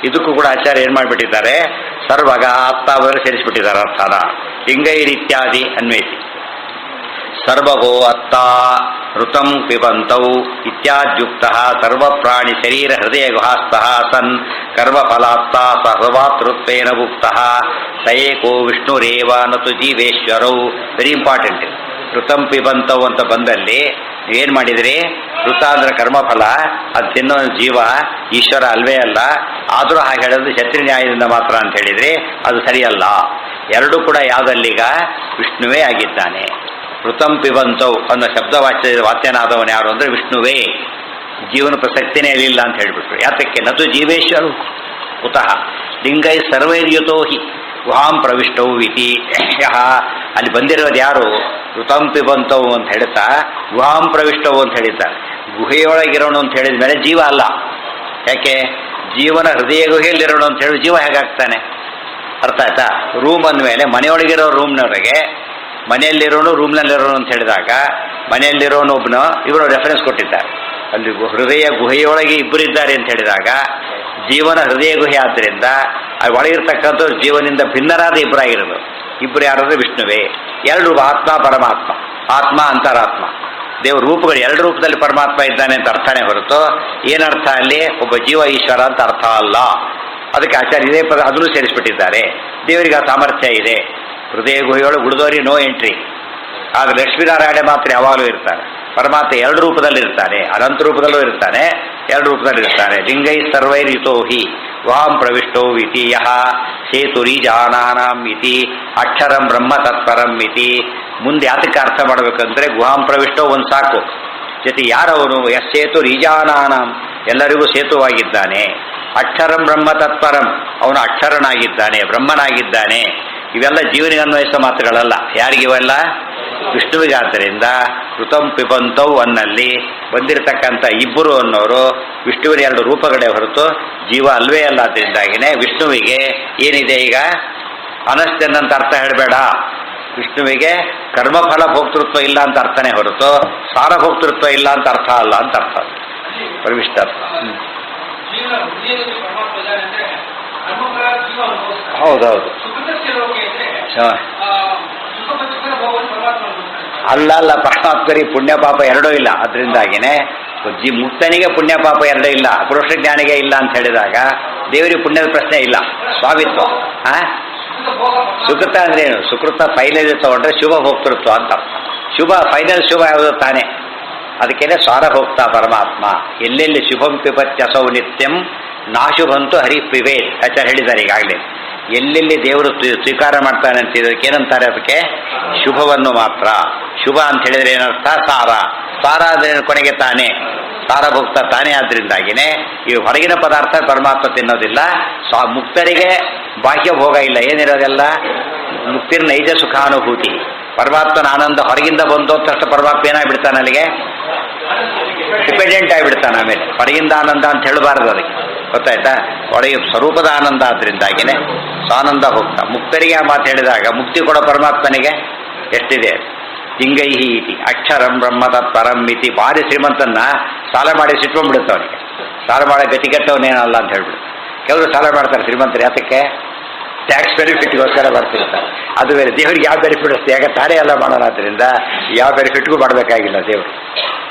ಇದಕ್ಕೂ ಕೂಡ ಆಚಾರ್ಯ ಏನು ಮಾಡಿಬಿಟ್ಟಿದ್ದಾರೆ? ಸರ್ವಗಃ ಅತ್ತಾದರೆ ಸೇರಿಸ್ಬಿಟ್ಟಿದ್ದಾರೆ ಅರ್ಥನ. ಲಿಂಗೈರಿತ್ಯಾದಿ ಅನ್ವೇತಿ ಸರ್ವಗೋ ಅತ್ತ ಋತಂ ಪಿಬಂತೌ ಇತ್ಯಾದ್ಯುಕ್ತ ಸರ್ವಪ್ರಾಣಿ ಶರೀರ ಹೃದಯ ಗುಹಾಸ್ತಃ ಸನ್ ಕರ್ಮಫಲಾತ್ತ ಸರ್ವಾತೃತ್ವೇನ ಭುಕ್ತಃ ಸಯೇಕೋ ವಿಷ್ಣುರೇವ ನತು ಜೀವೇಶ್ವರೌ. Very important. ಋತಂ ಪಿಬಂತವು ಅಂತ ಬಂದಲ್ಲಿ ಏನು ಮಾಡಿದ್ರಿ? ಋತ ಅಂದ್ರೆ ಕರ್ಮಫಲ, ಅದು ತಿನ್ನೋ ಜೀವ, ಈಶ್ವರ ಅಲ್ವೇ ಅಲ್ಲ. ಆದರೂ ಹಾಗೆ ಹೇಳೋದು ಛತ್ರಿ ನ್ಯಾಯದಿಂದ ಮಾತ್ರ ಅಂತ ಹೇಳಿದ್ರಿ, ಅದು ಸರಿಯಲ್ಲ. ಎರಡೂ ಕೂಡ ಯಾವುದಲ್ಲೀಗ ವಿಷ್ಣುವೇ ಆಗಿದ್ದಾನೆ. ಋತಂ ಪಿಬಂತೌ ಅನ್ನೋ ವಾಚ್ಯನಾದವನು ಯಾರು ಅಂದರೆ ವಿಷ್ಣುವೇ. ಜೀವನ ಪ್ರಸಕ್ತಿನೇ ಇರಲಿಲ್ಲ ಅಂತ ಹೇಳಿಬಿಟ್ರು. ಯಾತಕ್ಕೆ? ನತು ಜೀವೇಶ್ವರು ಕುತಃ ಲಿಂಗೈ ಸರ್ವೈರ್ಯುತೋ ಹಿ ಗುಹಾಂ ಪ್ರವಿಷ್ಟವು ಇತಿ. ಅಲ್ಲಿ ಬಂದಿರೋದು ಯಾರು? ಋತಂ ಪಿಬಂತವು ಅಂತ ಹೇಳ್ತಾ ಗುಹಾಂ ಪ್ರವಿಷ್ಟವು ಅಂತ ಹೇಳಿದ್ದಾರೆ. ಗುಹೆಯೊಳಗಿರೋಣ ಅಂತ ಹೇಳಿದ ಮೇಲೆ ಜೀವ ಅಲ್ಲ. ಯಾಕೆ? ಜೀವನ ಹೃದಯ ಗುಹೆಯಲ್ಲಿರೋಣ ಅಂತ ಹೇಳಿ ಜೀವ ಹೇಗಾಗ್ತಾನೆ? ಅರ್ಥ ಆಯ್ತಾ? ರೂಮ್ ಅಂದಮೇಲೆ ಮನೆಯೊಳಗಿರೋ ರೂಮ್ನವರೆಗೆ, ಮನೆಯಲ್ಲಿರೋನು ರೂಮ್ನಲ್ಲಿರೋನು ಅಂತ ಹೇಳಿದಾಗ ಮನೆಯಲ್ಲಿರೋನು ಒಬ್ಬನು ಇವರು ರೆಫರೆನ್ಸ್ ಕೊಟ್ಟಿದ್ದಾರೆ. ಅಲ್ಲಿ ಹೃದಯ ಗುಹೆಯೊಳಗೆ ಇಬ್ಬರಿದ್ದಾರೆ ಅಂತ ಹೇಳಿದಾಗ ಜೀವನ ಹೃದಯ ಗುಹೆ ಆದ್ದರಿಂದ ಒಳಗಿರ್ತಕ್ಕಂಥವ್ರು ಜೀವನಿಂದ ಭಿನ್ನರಾದ ಇಬ್ಬರಾಗಿರೋದು. ಇಬ್ಬರು ಯಾರಾದ್ರೂ ವಿಷ್ಣುವೇ. 2 ರೂಪ, ಆತ್ಮ ಪರಮಾತ್ಮ, ಆತ್ಮ ಅಂತರಾತ್ಮ. ದೇವ್ರ ರೂಪಗಳು 2 ರೂಪದಲ್ಲಿ ಪರಮಾತ್ಮ ಇದ್ದಾನೆ ಅಂತ ಅರ್ಥನೇ ಹೊರತು ಏನರ್ಥ ಅಲ್ಲಿ ಒಬ್ಬ ಜೀವ ಈಶ್ವರ ಅಂತ ಅರ್ಥ ಅಲ್ಲ. ಅದಕ್ಕೆ ಆಚಾರ್ಯ ಇದೇ ಪದ ಅದನ್ನು ಸೇರಿಸ್ಬಿಟ್ಟಿದ್ದಾರೆ. ದೇವರಿಗೆ ಆ ಸಾಮರ್ಥ್ಯ ಇದೆ. ಹೃದಯ ಗುಹೆಯೊಳಗೆ ಉಳಿದವರಿಗೆ ನೋ ಎಂಟ್ರಿ. ಆದರೆ ಲಕ್ಷ್ಮೀನಾರಾಯಣ ಮಾತ್ರ ಯಾವಾಗಲೂ ಇರ್ತಾರೆ. ಪರಮಾತ್ಮ 2 ರೂಪದಲ್ಲಿ ಇರ್ತಾನೆ, ಅನಂತ ರೂಪದಲ್ಲೂ ಇರ್ತಾನೆ, 2 ರೂಪದಲ್ಲಿ ಇರ್ತಾನೆ. ಲಿಂಗೈ ಸರ್ವೈರಿತೋ ಹಿ ಗುಹಾಂ ಪ್ರವಿಷ್ಟೋ ಇತಿ ಯಃ ಸೇತುರೀಜಾನಾನಾಂ ಇತಿ ಅಕ್ಷರಂ ಬ್ರಹ್ಮ ತತ್ಪರಂ ಇತಿ. ಮುಂದೆ ಯಾತಕ್ಕೆ ಅರ್ಥ ಮಾಡಬೇಕಂದ್ರೆ ಗುಹಾಂ ಪ್ರವಿಷ್ಟೋ ಒಂದು ಸಾಕು. ಜೊತೆ ಯಾರವನು? ಯಸ್ಸೇತು ರೀಜಾನಾನಾಂ, ಎಲ್ಲರಿಗೂ ಸೇತುವಾಗಿದ್ದಾನೆ. ಅಕ್ಷರಂ ಬ್ರಹ್ಮ ತತ್ಪರಂ, ಅವನು ಅಕ್ಷರನಾಗಿದ್ದಾನೆ, ಬ್ರಹ್ಮನಾಗಿದ್ದಾನೆ. ಇವೆಲ್ಲ ಜೀವನಿಗೆ ಅನ್ವಯಿಸೋ ಮಾತುಗಳಲ್ಲ. ಯಾರಿಗಿವೆಲ್ಲ? ವಿಷ್ಣುವಿಗಾದ್ದರಿಂದ ಋತಂ ಪಿಬಂತೌ ಅನ್ನಲ್ಲಿ ಬಂದಿರತಕ್ಕಂಥ ಇಬ್ಬರು ಅನ್ನೋರು ವಿಷ್ಣುವಿನ 2 ರೂಪಗಳೇ ಹೊರತು ಜೀವ ಅಲ್ವೇ ಅಲ್ಲ. ಅದರಿಂದಾಗಿನೇ ವಿಷ್ಣುವಿಗೆ ಏನಿದೆ ಈಗ? ಅನಸ್ತನ್ನಂತ ಅರ್ಥ ಹೇಳಬೇಡ. ವಿಷ್ಣುವಿಗೆ ಕರ್ಮಫಲ ಭೋಕ್ತೃತ್ವ ಇಲ್ಲ ಅಂತ ಅರ್ಥನೇ ಹೊರತು ಸಾರ ಭೋಕ್ತೃತ್ವ ಇಲ್ಲ ಅಂತ ಅರ್ಥ ಅಲ್ಲ ಅಂತ ಅರ್ಥ. ಪರಿವಿಷ್ಟ ಅರ್ಥ. ಹೌದೌದು. ಅಲ್ಲ ಪರಮಾತ್ಮರಿಗೆ ಪುಣ್ಯ ಪಾಪ 2 ಇಲ್ಲ. ಅದರಿಂದಾಗಿನೇ ಮುಕ್ತನಿಗೆ ಪುಣ್ಯ ಪಾಪ 2 ಇಲ್ಲ, ಪುರುಷ ಜ್ಞಾನಿಗೆ ಇಲ್ಲ ಅಂತ ಹೇಳಿದಾಗ ದೇವರಿಗೆ ಪುಣ್ಯದ ಪ್ರಶ್ನೆ ಇಲ್ಲ. ಸ್ವಾಮಿತ್ವ. ಸುಕೃತ ಅಂದ್ರೆ ಏನು? ಸುಕೃತ ಫೈನಲ್ ತಗೊಂಡ್ರೆ ಶುಭ ಭೋಕ್ತೃತ್ವ ಅಂತ ಅರ್ಥ. ಶುಭ ಫೈನಲ್ ಶುಭ ಯಾವುದು? ತಾನೇ. ಅದಕ್ಕೇನೆ ಸಾರ ಹೋಗ್ತಾ ಪರಮಾತ್ಮ. ಎಲ್ಲೆಲ್ಲಿ ಶುಭಂ ಪಿಪತ್ಯಸೌ ನಿತ್ಯಂ ನಾಶುಭಂತು ಹರಿ ಪಿಬೇತ್ ಆಚಾರ್ಯ ಹೇಳಿದ್ದಾರೆ ಈಗಾಗಲೇ. ಎಲ್ಲೆಲ್ಲಿ ದೇವರು ಸ್ವೀಕಾರ ಮಾಡ್ತಾನೆ ಅಂತ ಇದಕ್ಕೆ ಏನಂತಾರೆ? ಅದಕ್ಕೆ ಶುಭವನ್ನು ಮಾತ್ರ. ಶುಭ ಅಂತ ಹೇಳಿದ್ರೆ ಏನರ್ಥ? ಸಾರ. ಸಾರ ಅಂದ್ರೆ ಕೊನೆಗೆ ತಾನೇ, ಸಾರಭೋಕ್ತ ತಾನೇ. ಆದ್ರಿಂದಾಗಿನೇ ಈ ಹೊರಗಿನ ಪದಾರ್ಥ ಪರಮಾತ್ಮ ತಿನ್ನೋದಿಲ್ಲ. ಮುಕ್ತರಿಗೆ ಬಾಹ್ಯ ಭೋಗ ಇಲ್ಲ. ಏನಿರೋದೆಲ್ಲ ಮುಕ್ತಿರ ನೈಜ ಸುಖಾನುಭೂತಿ. ಪರಮಾತ್ಮನ ಆನಂದ ಹೊರಗಿಂದ ಬಂದು ತಕ್ಷಣ ಪರಮಾತ್ಮ ಏನಾಗ್ಬಿಡ್ತಾನೆ? ಅಲ್ಲಿಗೆ ಡಿಪೆಂಡೆಂಟ್ ಆಗಿಬಿಡ್ತಾನೆ. ಆಮೇಲೆ ಹೊರಗಿಂದ ಆನಂದ ಅಂತ ಹೇಳಬಾರ್ದು. ಅದಕ್ಕೆ ಗೊತ್ತಾಯ್ತಾ? ಒಳಗೆ ಸ್ವರೂಪದ ಆನಂದ ಆದ್ರಿಂದಾಗಿನೇ ಸ್ವಾನಂದ ಹೋಗ್ತಾ. ಮುಕ್ತರಿಗೆ ಆ ಮಾತು ಹೇಳಿದಾಗ ಮುಕ್ತಿ ಕೊಡೋ ಪರಮಾತ್ಮನಿಗೆ ಎಷ್ಟಿದೆ. ಲಿಂಗೈಹಿ ಇತಿ ಅಕ್ಷರಂ ಬ್ರಹ್ಮತತ್ಪರಂ ಇತಿ. ಭಾರಿ ಶ್ರೀಮಂತನ್ನ ಸಾಲ ಮಾಡಿ ಸಿಟ್ಕೊಂಡ್ಬಿಡುತ್ತೆ ಅವನಿಗೆ. ಸಾಲ ಮಾಡೋ ಗತಿಗೆಟ್ಟವನೇನಲ್ಲ ಅಂತ ಹೇಳ್ಬಿಡು. ಕೆಲವರು ಸಾಲ ಮಾಡ್ತಾರೆ ಶ್ರೀಮಂತರು, ಯಾತಕ್ಕೆ? ಟ್ಯಾಕ್ಸ್ ಬೆನಿಫಿಟ್ಗೋಸ್ಕರ ಬರ್ತಿರ್ತಾರೆ. ಅದು ಬೇರೆ. ದೇವರಿಗೆ ಯಾವ ಬೆನಿಫಿಟ್ ಅಷ್ಟೇ, ಯಾಕೆ ತಾನೇ ಎಲ್ಲ ಮಾಡೋಣಾದ್ರಿಂದ ಯಾವ ಬೆನಿಫಿಟ್ಗೂ ಮಾಡಬೇಕಾಗಿಲ್ಲ ದೇವರು.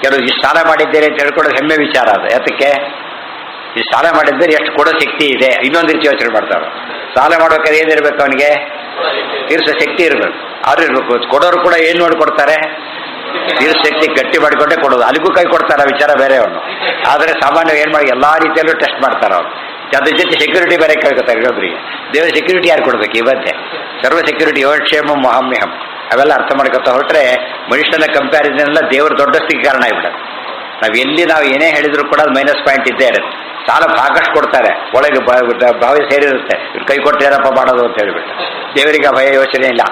ಕೆಲವರು ಇಷ್ಟು ಸಾಲ ಮಾಡಿದ್ದೇನೆ ಅಂತ ಹೇಳ್ಕೊಳ್ಳೋದು ಹೆಮ್ಮೆ ವಿಚಾರ. ಅದು ಯಾತಕ್ಕೆ? ಈ ಸಾಲ ಮಾಡಿದ್ದರೆ ಎಷ್ಟು ಕೊಡೋ ಶಕ್ತಿ ಇದೆ. ಇನ್ನೊಂದು ರೀತಿ ಯೋಚನೆ ಮಾಡ್ತಾರೆ. ಸಾಲ ಮಾಡ್ಬೇಕಾದ್ರೆ ಏನಿರ್ಬೇಕು ಅವನಿಗೆ? ತೀರ್ಸೋ ಶಕ್ತಿ ಇರಬೇಕು. ಆದ್ರೂ ಇರಬೇಕು. ಕೊಡೋರು ಕೂಡ ಏನು ನೋಡಿ ಕೊಡ್ತಾರೆ? ತೀರ್ಸ ಶಕ್ತಿ ಗಟ್ಟಿ ಮಾಡಿಕೊಂಡೇ ಕೊಡೋದು. ಅಲ್ಲಿಗೂ ಕೈ ಕೊಡ್ತಾರೆ, ವಿಚಾರ ಬೇರೆ ಅವನು. ಆದರೆ ಸಾಮಾನ್ಯ ಏನು ಮಾಡಿ ಎಲ್ಲ ರೀತಿಯಲ್ಲೂ ಟೆಸ್ಟ್ ಮಾಡ್ತಾರೆ ಅವರು. ಅದ್ರ ಜೊತೆ ಸೆಕ್ಯೂರಿಟಿ ಬೇರೆ ಕೇಳ್ಕೊತಾರೆ ಇನ್ನೊಬ್ಬರಿಗೆ. ದೇವರ ಸೆಕ್ಯೂರಿಟಿ ಯಾರು ಕೊಡಬೇಕು? ಇವತ್ತೇ ಸರ್ವ ಸೆಕ್ಯೂರಿಟಿ ಯೋಗಕ್ಷೇಮ ಮಹಾಮ್ಯಹಂ ಅವೆಲ್ಲ ಅರ್ಥ ಮಾಡ್ಕೊತಾ ಹೊರಟ್ರೆ ಮನುಷ್ಯನ ಕಂಪ್ಯಾರಿಸನ್ ಎಲ್ಲ ದೇವರ ದೊಡ್ಡಸ್ತಿಗೆ ಕಾರಣ ಆಗ್ಬಿಡೋದು. ನಾವು ಏನೇ ಹೇಳಿದ್ರು ಕೂಡ ಅದು ಮೈನಸ್ ಪಾಯಿಂಟ್ ಇದ್ದೇ ಇರುತ್ತೆ. ಸಾಲ ಸಾಕಷ್ಟು ಕೊಡ್ತಾರೆ, ಒಳಗೆ ಭಾವ ಸೇರಿರುತ್ತೆ. ಇವ್ರು ಕೈ ಕೊಟ್ಟು ಏನಪ್ಪ ಮಾಡೋದು ಅಂತ ಹೇಳಿಬಿಟ್ಟು ದೇವರಿಗೆ ಭಯ ಯೋಚನೆ ಇಲ್ಲ.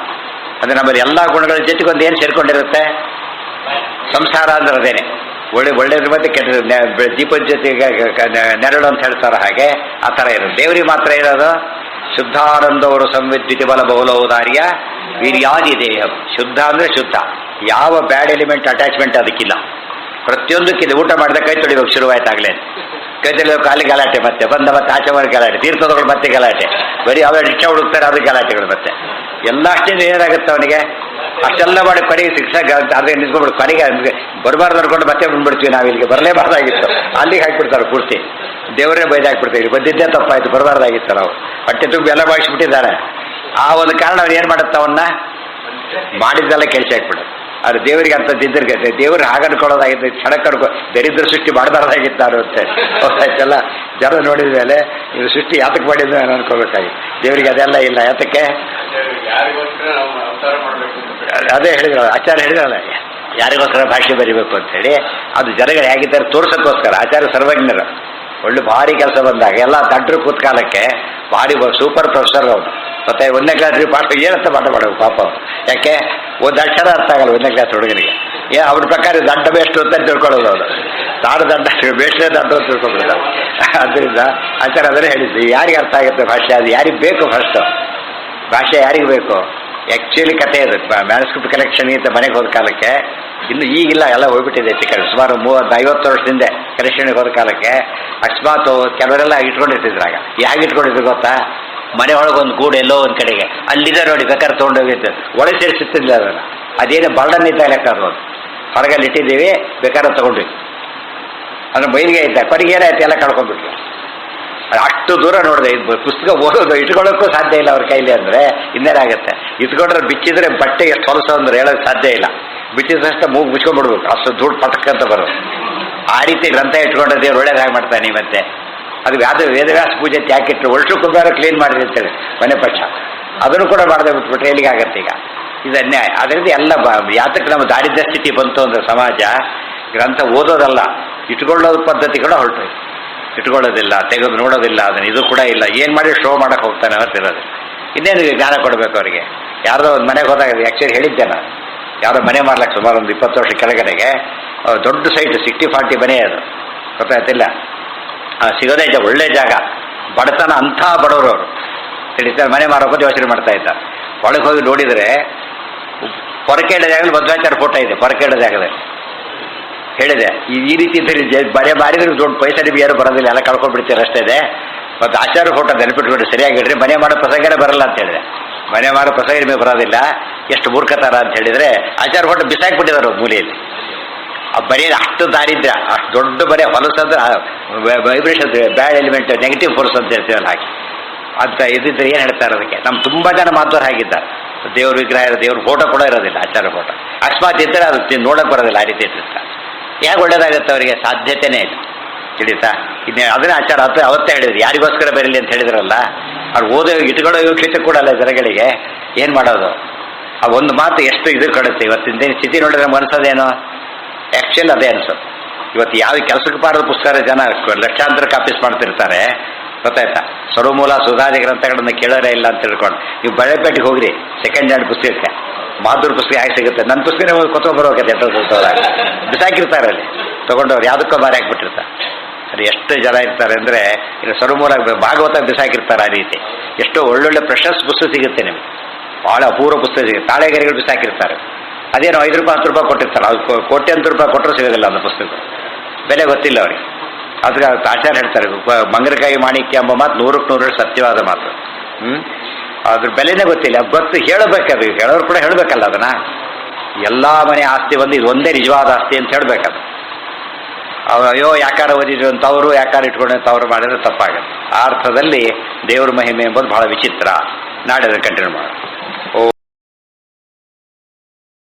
ಅಂದರೆ ನಮ್ಮಲ್ಲಿ ಎಲ್ಲ ಗುಣಗಳ ಜೊತೆಗೊಂದು ಏನು ಸೇರ್ಕೊಂಡಿರುತ್ತೆ? ಸಂಸಾರ ಅಂದ್ರೆ ಅದೇನೆ. ಒಳ್ಳೇದ್ರ ಮತ್ತೆ ಕೆಟ್ಟ ದೀಪದ ಜೊತೆಗೆ ನೆರಳು ಅಂತ ಹೇಳ್ತಾರೆ. ಹಾಗೆ ಆ ಥರ ಇರೋದು. ದೇವರಿಗೆ ಮಾತ್ರ ಇರೋದು ಶುದ್ಧಾನಂದವರು ಸಂವಿದ್ವಿತಿ ಬಲ ಬಹುಲೌದಾರ್ಯ ವೀರ್ಯಾದಿ ದೇಹ. ಶುದ್ಧ ಅಂದರೆ ಶುದ್ಧ. ಯಾವ ಬ್ಯಾಡ್ ಎಲಿಮೆಂಟ್ ಅಟ್ಯಾಚ್ಮೆಂಟ್ ಅದಕ್ಕಿಲ್ಲ. ಪ್ರತಿಯೊಂದಕ್ಕಿದೆ. ಊಟ ಮಾಡಿದ ಕೈ ತೊಳಿಬೇಕು ಶುರುವಾಯ್ತಾಗಲೇ. ಕೈ ತೊಳಿಬೇಕು, ಕಾಲಿ ಗಲಾಟೆ, ಮತ್ತೆ ಮತ್ತೆ ಆಚೆ ಮಾಡಿ ಗಲಾಟೆ, ತೀರ್ಥದಗಳು ಮತ್ತೆ ಗಲಾಟೆ, ಬರೀ ಅವೇ ರಿಕ್ಷಾ ಹುಡುಕ್ತಾರೆ ಅದು ಗಲಾಟೆಗಳು. ಮತ್ತೆ ಎಲ್ಲ ಅಷ್ಟೇ ಏನಾಗುತ್ತೆ ಅವನಿಗೆ. ಅಷ್ಟೆಲ್ಲ ಮಾಡಿ ಕೊನೆಗೆ ಶಿಕ್ಷೆ ಅದೇ ನಿಂತ್ಕೊಂಡ್ಬಿಡು. ಕೊನೆಗೆ ಬರಬಾರ್ದು ಅನ್ಕೊಂಡು ಮತ್ತೆ ಬಂದ್ಬಿಡ್ತೀವಿ ನಾವು. ಇಲ್ಲಿಗೆ ಬರಲೇಬಾರ್ದಾಗಿತ್ತು, ಅಲ್ಲಿಗೆ ಹಾಕ್ಬಿಡ್ತಾರೆ ಪೂರ್ತಿ. ದೇವರೇ ಬೈದಾಕ್ಬಿಡ್ತೀವಿ. ಇಲ್ಲಿ ಬಂದಿದ್ದೇ ತಪ್ಪಾಯ್ತು, ಬರಬಾರ್ದಾಗಿತ್ತು. ನಾವು ಹೊಟ್ಟೆ ತುಂಬ ಎಲ್ಲ ಮಾಡಿಸ್ಬಿಟ್ಟಿದ್ದಾರೆ. ಆ ಒಂದು ಕಾರಣ ಅವ್ನು ಏನು ಮಾಡುತ್ತೆ, ಅವನ್ನ ಮಾಡಿದ್ದೆಲ್ಲ ಕೆಲಸ ಹಾಕ್ಬಿಡೋದು. ಆದರೆ ದೇವರಿಗೆ ಅಂಥದ್ದಿದ್ದರೆ ದೇವರು ಹಾಗೆ ಅನ್ಕೊಳ್ಳೋದಾಗಿತ್ತು. ಕ್ಷಣಕ್ಕಡ್ಕೊ ದರಿದ್ರ ಸೃಷ್ಟಿ ಮಾಡಬಾರ್ದಾಗಿತ್ತಾರು ಅಂತೇಳಿ ಗೊತ್ತಾಯ್ತಲ್ಲ. ಜನ ನೋಡಿದ ಮೇಲೆ ಇದು ಸೃಷ್ಟಿ ಯಾತಕ್ಕೆ ಮಾಡಿದ್ದು ನಾನು ಅನ್ಕೋಬೇಕಾಗಿತ್ತು. ದೇವರಿಗೆ ಅದೆಲ್ಲ ಇಲ್ಲ. ಯಾತಕ್ಕೆ? ಅದೇ ಹೇಳಿದ್ರಲ್ಲ, ಆಚಾರ್ಯ ಹೇಳಿದ್ರಲ್ಲ, ಯಾರಿಗೋಸ್ಕರ ಭಾಷೆ ಬರಿಬೇಕು ಅಂತೇಳಿ. ಅದು ಜನಗಳು ಹೇಗಿದ್ದಾರೆ ತೋರ್ಸೋಕ್ಕೋಸ್ಕರ. ಆಚಾರ್ಯ ಸರ್ವಜ್ಞರು. ಒಳ್ಳೆ ಭಾರಿ ಕೆಲಸ ಬಂದಾಗ ಎಲ್ಲ ತಡ್ರು ಕೂತ್ಕಾಲಕ್ಕೆ ಭಾರಿ ಸೂಪರ್ ಪ್ರೊಫೆಸರ್ ಅವನು. ಮತ್ತೆ 1ನೇ ಕ್ಲಾಸ್ ಪಾಠ ಏನಂತ ಪಾಠ ಮಾಡಬೇಕು ಪಾಪ ಅವನು. ಯಾಕೆ? ಒಂದು ಅಕ್ಷರ ಅರ್ಥ ಆಗಲ್ಲ 1ನೇ ಕ್ಲಾಸ್ ಹುಡುಗನಿಗೆ. ಅವ್ರ ಪ್ರಕಾರ ದಂಡ ಬೇಷ್ಟು ಅಂತ ತಿಳ್ಕೊಳ್ಳೋದು. ಅವನು ತಾಡು ದಂಡ ಬೇಷ್ಟೇ ದಂಡ ಅಂತ ತಿಳ್ಕೊಂಡ್ಬಿಡ್ತಾರೆ. ಅದರಿಂದ ಆಚಾರ ಅದನ್ನೇ ಹೇಳಿದ್ವಿ, ಯಾರಿಗೆ ಅರ್ಥ ಆಗುತ್ತೆ ಭಾಷೆ, ಅದು ಯಾರಿಗೆ ಬೇಕು ಫಸ್ಟು. ಭಾಷೆ ಯಾರಿಗೆ ಬೇಕು? ಆ್ಯಕ್ಚುಲಿ ಕಥೆ ಅದು. ಮ್ಯಾನ್ಸ್ಕ್ರಿಪ್ಟ್ ಕಲೆಕ್ಷನ್ಗಿಂತ ಮನೆಗೆ ಹೋದ ಕಾಲಕ್ಕೆ, ಇನ್ನು ಈಗಿಲ್ಲ, ಎಲ್ಲ ಹೋಗ್ಬಿಟ್ಟಿದೆ ಹೆಚ್ಚು ಕಡೆ. ಸುಮಾರು 30-50 ವರ್ಷದಿಂದ ಕಲೆಕ್ಷನ್ಗೆ ಹೋದ ಕಾಲಕ್ಕೆ ಅಕಸ್ಮಾತ್ ಕೆಲವರೆಲ್ಲ ಇಟ್ಕೊಂಡಿರ್ತಿದ್ರಾಗ. ಯಾಕೆ ಇಟ್ಕೊಂಡಿದ್ರು ಗೊತ್ತಾ? ಮನೆ ಒಳಗೊಂದು ಗೂಡು ಎಲ್ಲೋ ಒಂದು ಕಡೆಗೆ ಅಲ್ಲಿದೆ ನೋಡಿ, ಬೇಕಾದ್ರೆ ತೊಗೊಂಡೋಗಿತ್ತು. ಒಳಗೆ ಸೇರಿಸುತ್ತಿಲ್ಲ ಅದನ್ನು. ಅದೇನು ಬರ್ಡನ್ ಇದ್ದ ಲೆಕ್ಕ ಅದು. ಹೊರಗಲ್ಲಿ ಇಟ್ಟಿದ್ದೀವಿ, ಬೇಕಾದ್ರೆ ತೊಗೊಂಡ್ವಿ. ಅಂದ್ರೆ ಬಯಲಿಗೆ ಇದ್ದ ಕೊನೆಗೆ ಏನಾಯ್ತು, ಎಲ್ಲ ಕಳ್ಕೊಂಡ್ಬಿಟ್ರು. ಅಷ್ಟು ದೂರ ನೋಡಿದೆ. ಇದು ಪುಸ್ತಕ ಓದೋದು ಇಟ್ಕೊಳ್ಳೋಕ್ಕೂ ಸಾಧ್ಯ ಇಲ್ಲ ಅವ್ರ ಕೈಲಿ. ಅಂದರೆ ಇನ್ನೇನಾಗುತ್ತೆ, ಇಟ್ಕೊಂಡ್ರೆ ಬಿಚ್ಚಿದ್ರೆ ಬಟ್ಟೆ ಎಷ್ಟು ಹೊಲಸು ಅಂದ್ರೆ ಹೇಳೋಕ್ಕೆ ಸಾಧ್ಯ ಇಲ್ಲ. ಬಿಚ್ಚಿದಷ್ಟು ಮೂಗು ಮುಚ್ಕೊಂಡ್ಬಿಡ್ಬೇಕು, ಅಷ್ಟು ದುಡ್ಡು ಪಟಕ್ಕಂತ ಬರೋದು. ಆ ರೀತಿ ಗ್ರಂಥ ಇಟ್ಕೊಂಡ್ರೆ ದೇವ್ರು ಒಳ್ಳೇದಾಗಿ ಮಾಡ್ತಾನೆ. ಮತ್ತೆ ಅದು ವೇದವ್ಯಾಸ ಪೂಜೆ ಯಾಕಿಟ್ರು? ಒಳ್ಳೆ ಕುಂಬಾರ ಕ್ಲೀನ್ ಮಾಡಿರಿ ಅಂತೇಳಿ ಮನೆ ಪಕ್ಷ ಅದನ್ನು ಕೂಡ ಮಾಡದೆ ಬಿಟ್ಬಿಟ್ರೆ ಎಲ್ಲಿಗೆ ಆಗತ್ತೆ ಈಗ? ಇದು ಅನ್ಯಾಯ. ಅದರಿಂದ ಎಲ್ಲ ಯಾತಕ್ಕೆ ನಮ್ಮ ದಾರಿದ್ರ್ಯ ಸ್ಥಿತಿ ಬಂತು ಅಂದರೆ ಸಮಾಜ ಗ್ರಂಥ ಓದೋದಲ್ಲ, ಇಟ್ಕೊಳ್ಳೋದು ಪದ್ಧತಿಗಳು ಹೊರಟು. ಇಟ್ಕೊಳ್ಳೋದಿಲ್ಲ, ತೆಗೆದು ನೋಡೋದಿಲ್ಲ, ಅದನ್ನು ಇದು ಕೂಡ ಇಲ್ಲ. ಏನು ಮಾಡಿ ಶೋ ಮಾಡೋಕ್ಕೆ ಹೋಗ್ತಾನೆ ಹೊರತಿರೋದು. ಇನ್ನೇನು ಜ್ಞಾನ ಕೊಡಬೇಕು ಅವರಿಗೆ. ಯಾರ್ದೋ ಒಂದು ಮನೆಗೆ ಹೋದಾಗ ಆ್ಯಕ್ಚುಲಿ ಹೇಳಿದ್ದೆ ನಾನು, ಯಾರೋ ಮನೆ ಮಾಡ್ಲಿಕ್ಕೆ ಸುಮಾರು ಒಂದು 20 ವರ್ಷ ಕೆಳಗಡೆಗೆ ದೊಡ್ಡ ಸೈಟ್ 60-40 ಮನೆ ಅದು. ಗೊತ್ತಾಯ್ತಿಲ್ಲ, ಸಿಗೋದೇ ಒಳ್ಳೆ ಜಾಗ. ಬಡತನ ಅಂಥ ಬಡವರು ಅವರು ತಿಳಿತಾರೆ. ಮನೆ ಮಾರೋಕೆ ಯೋಚನೆ ಮಾಡ್ತಾ ಇದ್ದಾರೆ. ಒಳಗೆ ಹೋಗಿ ನೋಡಿದರೆ ಹೊರಕೇಳ ಜಾಗದಲ್ಲಿ ಮಧ್ವಾಚಾರ ಫೋಟೋ ಇದೆ. ಹೊರಕೇಳ ಜಾಗದಲ್ಲಿ ಹೇಳಿದೆ, ಈ ರೀತಿ ಬರೆ ಬಾರಿದ್ರೆ ದೊಡ್ಡ ಪೈಸೆ ನಿಮ್ಗೆ ಯಾರು ಬರೋದಿಲ್ಲ, ಎಲ್ಲ ಕಳ್ಕೊಂಡ್ಬಿಡ್ತೀರ ಅಷ್ಟೇ ಇದೆ. ಮತ್ತು ಆಚಾರ ಫೋಟೋ ನೆನಪಿಟ್ಬಿಟ್ಟು ಸರಿಯಾಗಿ ಹೇಳ್ರಿ, ಮನೆ ಮಾಡೋ ಪ್ರಸಂಗನೇ ಬರಲ್ಲ ಅಂತ ಹೇಳಿದೆ. ಮನೆ ಮಾಡೋ ಪ್ರಸಂಗ ನಿಮಗೆ ಬರೋದಿಲ್ಲ, ಎಷ್ಟು ಮೂರ್ಖತಾರ ಅಂತ ಹೇಳಿದರೆ ಆಚಾರ ಫೋಟೋ ಬಿಸಾಕ್ಬಿಟ್ಟಿದ್ದಾರೆ ಮೂಲೆಯಲ್ಲಿ. ಆ ಬರೀ ಅಷ್ಟು ದಾರಿದ್ರ್ಯ, ಅಷ್ಟು ದೊಡ್ಡ ಬರೀ ಹೊಲಸಂದ್ರೆ ವೈಬ್ರೇಷನ್, ಬ್ಯಾಡ್ ಎಲಿಮೆಂಟ್, ನೆಗೆಟಿವ್ ಫೋರ್ಸ್ ಅಂತ ಹೇಳ್ತೀವಲ್ಲ ಹಾಗೆ ಅಂತ ಇದ್ದಿದ್ರೆ ಏನು ಹೇಳ್ತಾರೆ ಅದಕ್ಕೆ. ನಮ್ಮ ತುಂಬ ಜನ ಮಾತುವರು ಹಾಗಿದ್ದಾರೆ. ದೇವ್ರ ವಿಗ್ರಹ ಇರೋ, ದೇವ್ರ ಫೋಟೋ ಕೂಡ ಇರೋದಿಲ್ಲ, ಆಚಾರ ಫೋಟೋ. ಅಕಸ್ಮಾತ್ ಇದ್ದರೆ ಅದು ನೋಡೋಕೆ ಬರೋದಿಲ್ಲ. ಆ ರೀತಿ ಇಟ್ಟಿರ್ತಾರೆ. ಯಾಕೆ ಒಳ್ಳೇದಾಗುತ್ತೆ ಅವರಿಗೆ? ಸಾಧ್ಯತೆಯೇ ಇಲ್ಲ. ತಿಳಿತಾ? ಇನ್ನು ಅದನ್ನೇ ಆಚಾರ ಅವತ್ತೇ ಹೇಳಿದ್ರು, ಯಾರಿಗೋಸ್ಕರ ಬರಲಿ ಅಂತ ಹೇಳಿದ್ರಲ್ಲ. ಅವ್ರು ಓದೋ ಇಟ್ಕೊಳ್ಳೋ ಯೋಗ್ಯತೆ ಕೂಡ ಅಲ್ಲ ಜನಗಳಿಗೆ. ಏನು ಮಾಡೋದು? ಆ ಒಂದು ಮಾತು ಎಷ್ಟು ಇದು ಕೊಡುತ್ತೆ. ಇವತ್ತಿನ ಸ್ಥಿತಿ ನೋಡಿದ್ರೆ ನಮ್ಗೆ ಅನ್ಸೋದೇನೋ ಆ್ಯಕ್ಚುಲಿ ಅದೇ ಅನ್ಸೋದು. ಇವತ್ತು ಯಾವ ಕೆಲಸಕ್ಕೆ ಬಾರದ ಪುಸ್ತಕ ಜನ ಲಕ್ಷಾಂತರ ಕಾಪೀಸ್ ಮಾಡ್ತಿರ್ತಾರೆ. ಗೊತ್ತಾಯ್ತಾ? ಸರ್ವಮೂಲ ಸುಧಾದಿ ಗ್ರಂಥಗಳನ್ನು ಕೇಳೋರೇ ಇಲ್ಲ ಅಂತ ತಿಳ್ಕೊಂಡು ನೀವು ಬಳೆಪೇಟೆಗೆ ಹೋಗ್ರಿ, ಸೆಕೆಂಡ್ ಹ್ಯಾಂಡ್ ಪುಸ್ತಕಕ್ಕೆ ಮಾಧುರ್ ಪುಸ್ತಕ ಯಾಕೆ ಸಿಗುತ್ತೆ? ನನ್ನ ಪುಸ್ತಕನೇ ಕೊತ್ಕೊಂಡ್ಬರ್ಬೇಕಂತ ಬಿಸಾಕಿರ್ತಾರೆ ಅಲ್ಲಿ ತೊಗೊಂಡವ್ರು, ಯಾವುದಕ್ಕೋ ಬಾರಿ ಹಾಕ್ಬಿಟ್ಟಿರ್ತಾರೆ. ಅದು ಎಷ್ಟು ಜನ ಇರ್ತಾರೆ ಅಂದರೆ ಈಗ ಸರ್ವಮೂಲ ಭಾಗವತ ಬಿಸಾಕಿರ್ತಾರೆ ಆ ರೀತಿ. ಎಷ್ಟೋ ಒಳ್ಳೊಳ್ಳೆ ಪ್ರಶಸ್ತ ಪುಸ್ತಕ ಸಿಗುತ್ತೆ ನಿಮಗೆ, ಭಾಳ ಅಪೂರ್ವ ಪುಸ್ತಕ ಸಿಗುತ್ತೆ. ತಾಳೆಗರಿಗಳು ಬಿಸಾಕಿರ್ತಾರೆ, ಅದೇನೋ 5 ರೂಪಾಯಿ 10 ರೂಪಾಯಿ ಕೊಟ್ಟಿರ್ತಾರೆ, ಅದು ಕೋಟ್ಯಂತರ ರೂಪಾಯಿ ಕೊಟ್ಟರು ಸಿಗೋದಿಲ್ಲ ಅಂತ ಪುಸ್ತಕ, ಬೆಲೆ ಗೊತ್ತಿಲ್ಲ ಅವ್ರಿಗೆ. ಅದಕ್ಕೆ ಆಚಾರ್ಯ ಹೇಳ್ತಾರೆ, ಮಂಗನಕಾಯಿ ಮಾಣಿಕ್ಯ ಎಂಬ ಮಾತು 100ಕ್ಕೆ 100 ಸತ್ಯವಾದ ಮಾತು. ಅದ್ರ ಬೆಲೆನೇ ಗೊತ್ತಿಲ್ಲ, ಗೊತ್ತು ಹೇಳಬೇಕದು, ಹೇಳೋರು ಕೂಡ ಹೇಳಬೇಕಲ್ಲ ಅದನ್ನು. ಎಲ್ಲ ಮನೆ ಆಸ್ತಿ ಒಂದು ಇದು ಒಂದೇ ನಿಜವಾದ ಆಸ್ತಿ ಅಂತ ಹೇಳಬೇಕದು. ಅಯ್ಯೋ ಯಾಕಾರ ಓದಿದ್ರು ಅಂತ ಅವರು ಯಾಕಾರ ಇಟ್ಕೊಂಡು ಅಂತ ಅವರು ಮಾಡಿದ್ರೆ ತಪ್ಪಾಗುತ್ತೆ. ಆ ಅರ್ಥದಲ್ಲಿ ದೇವ್ರ ಮಹಿಮೆ ಎಂಬುದು ಬಹಳ ವಿಚಿತ್ರ. ನಾಳೆ ಅದನ್ನು ಕಂಟಿನ್ಯೂ ಮಾಡೋಣ.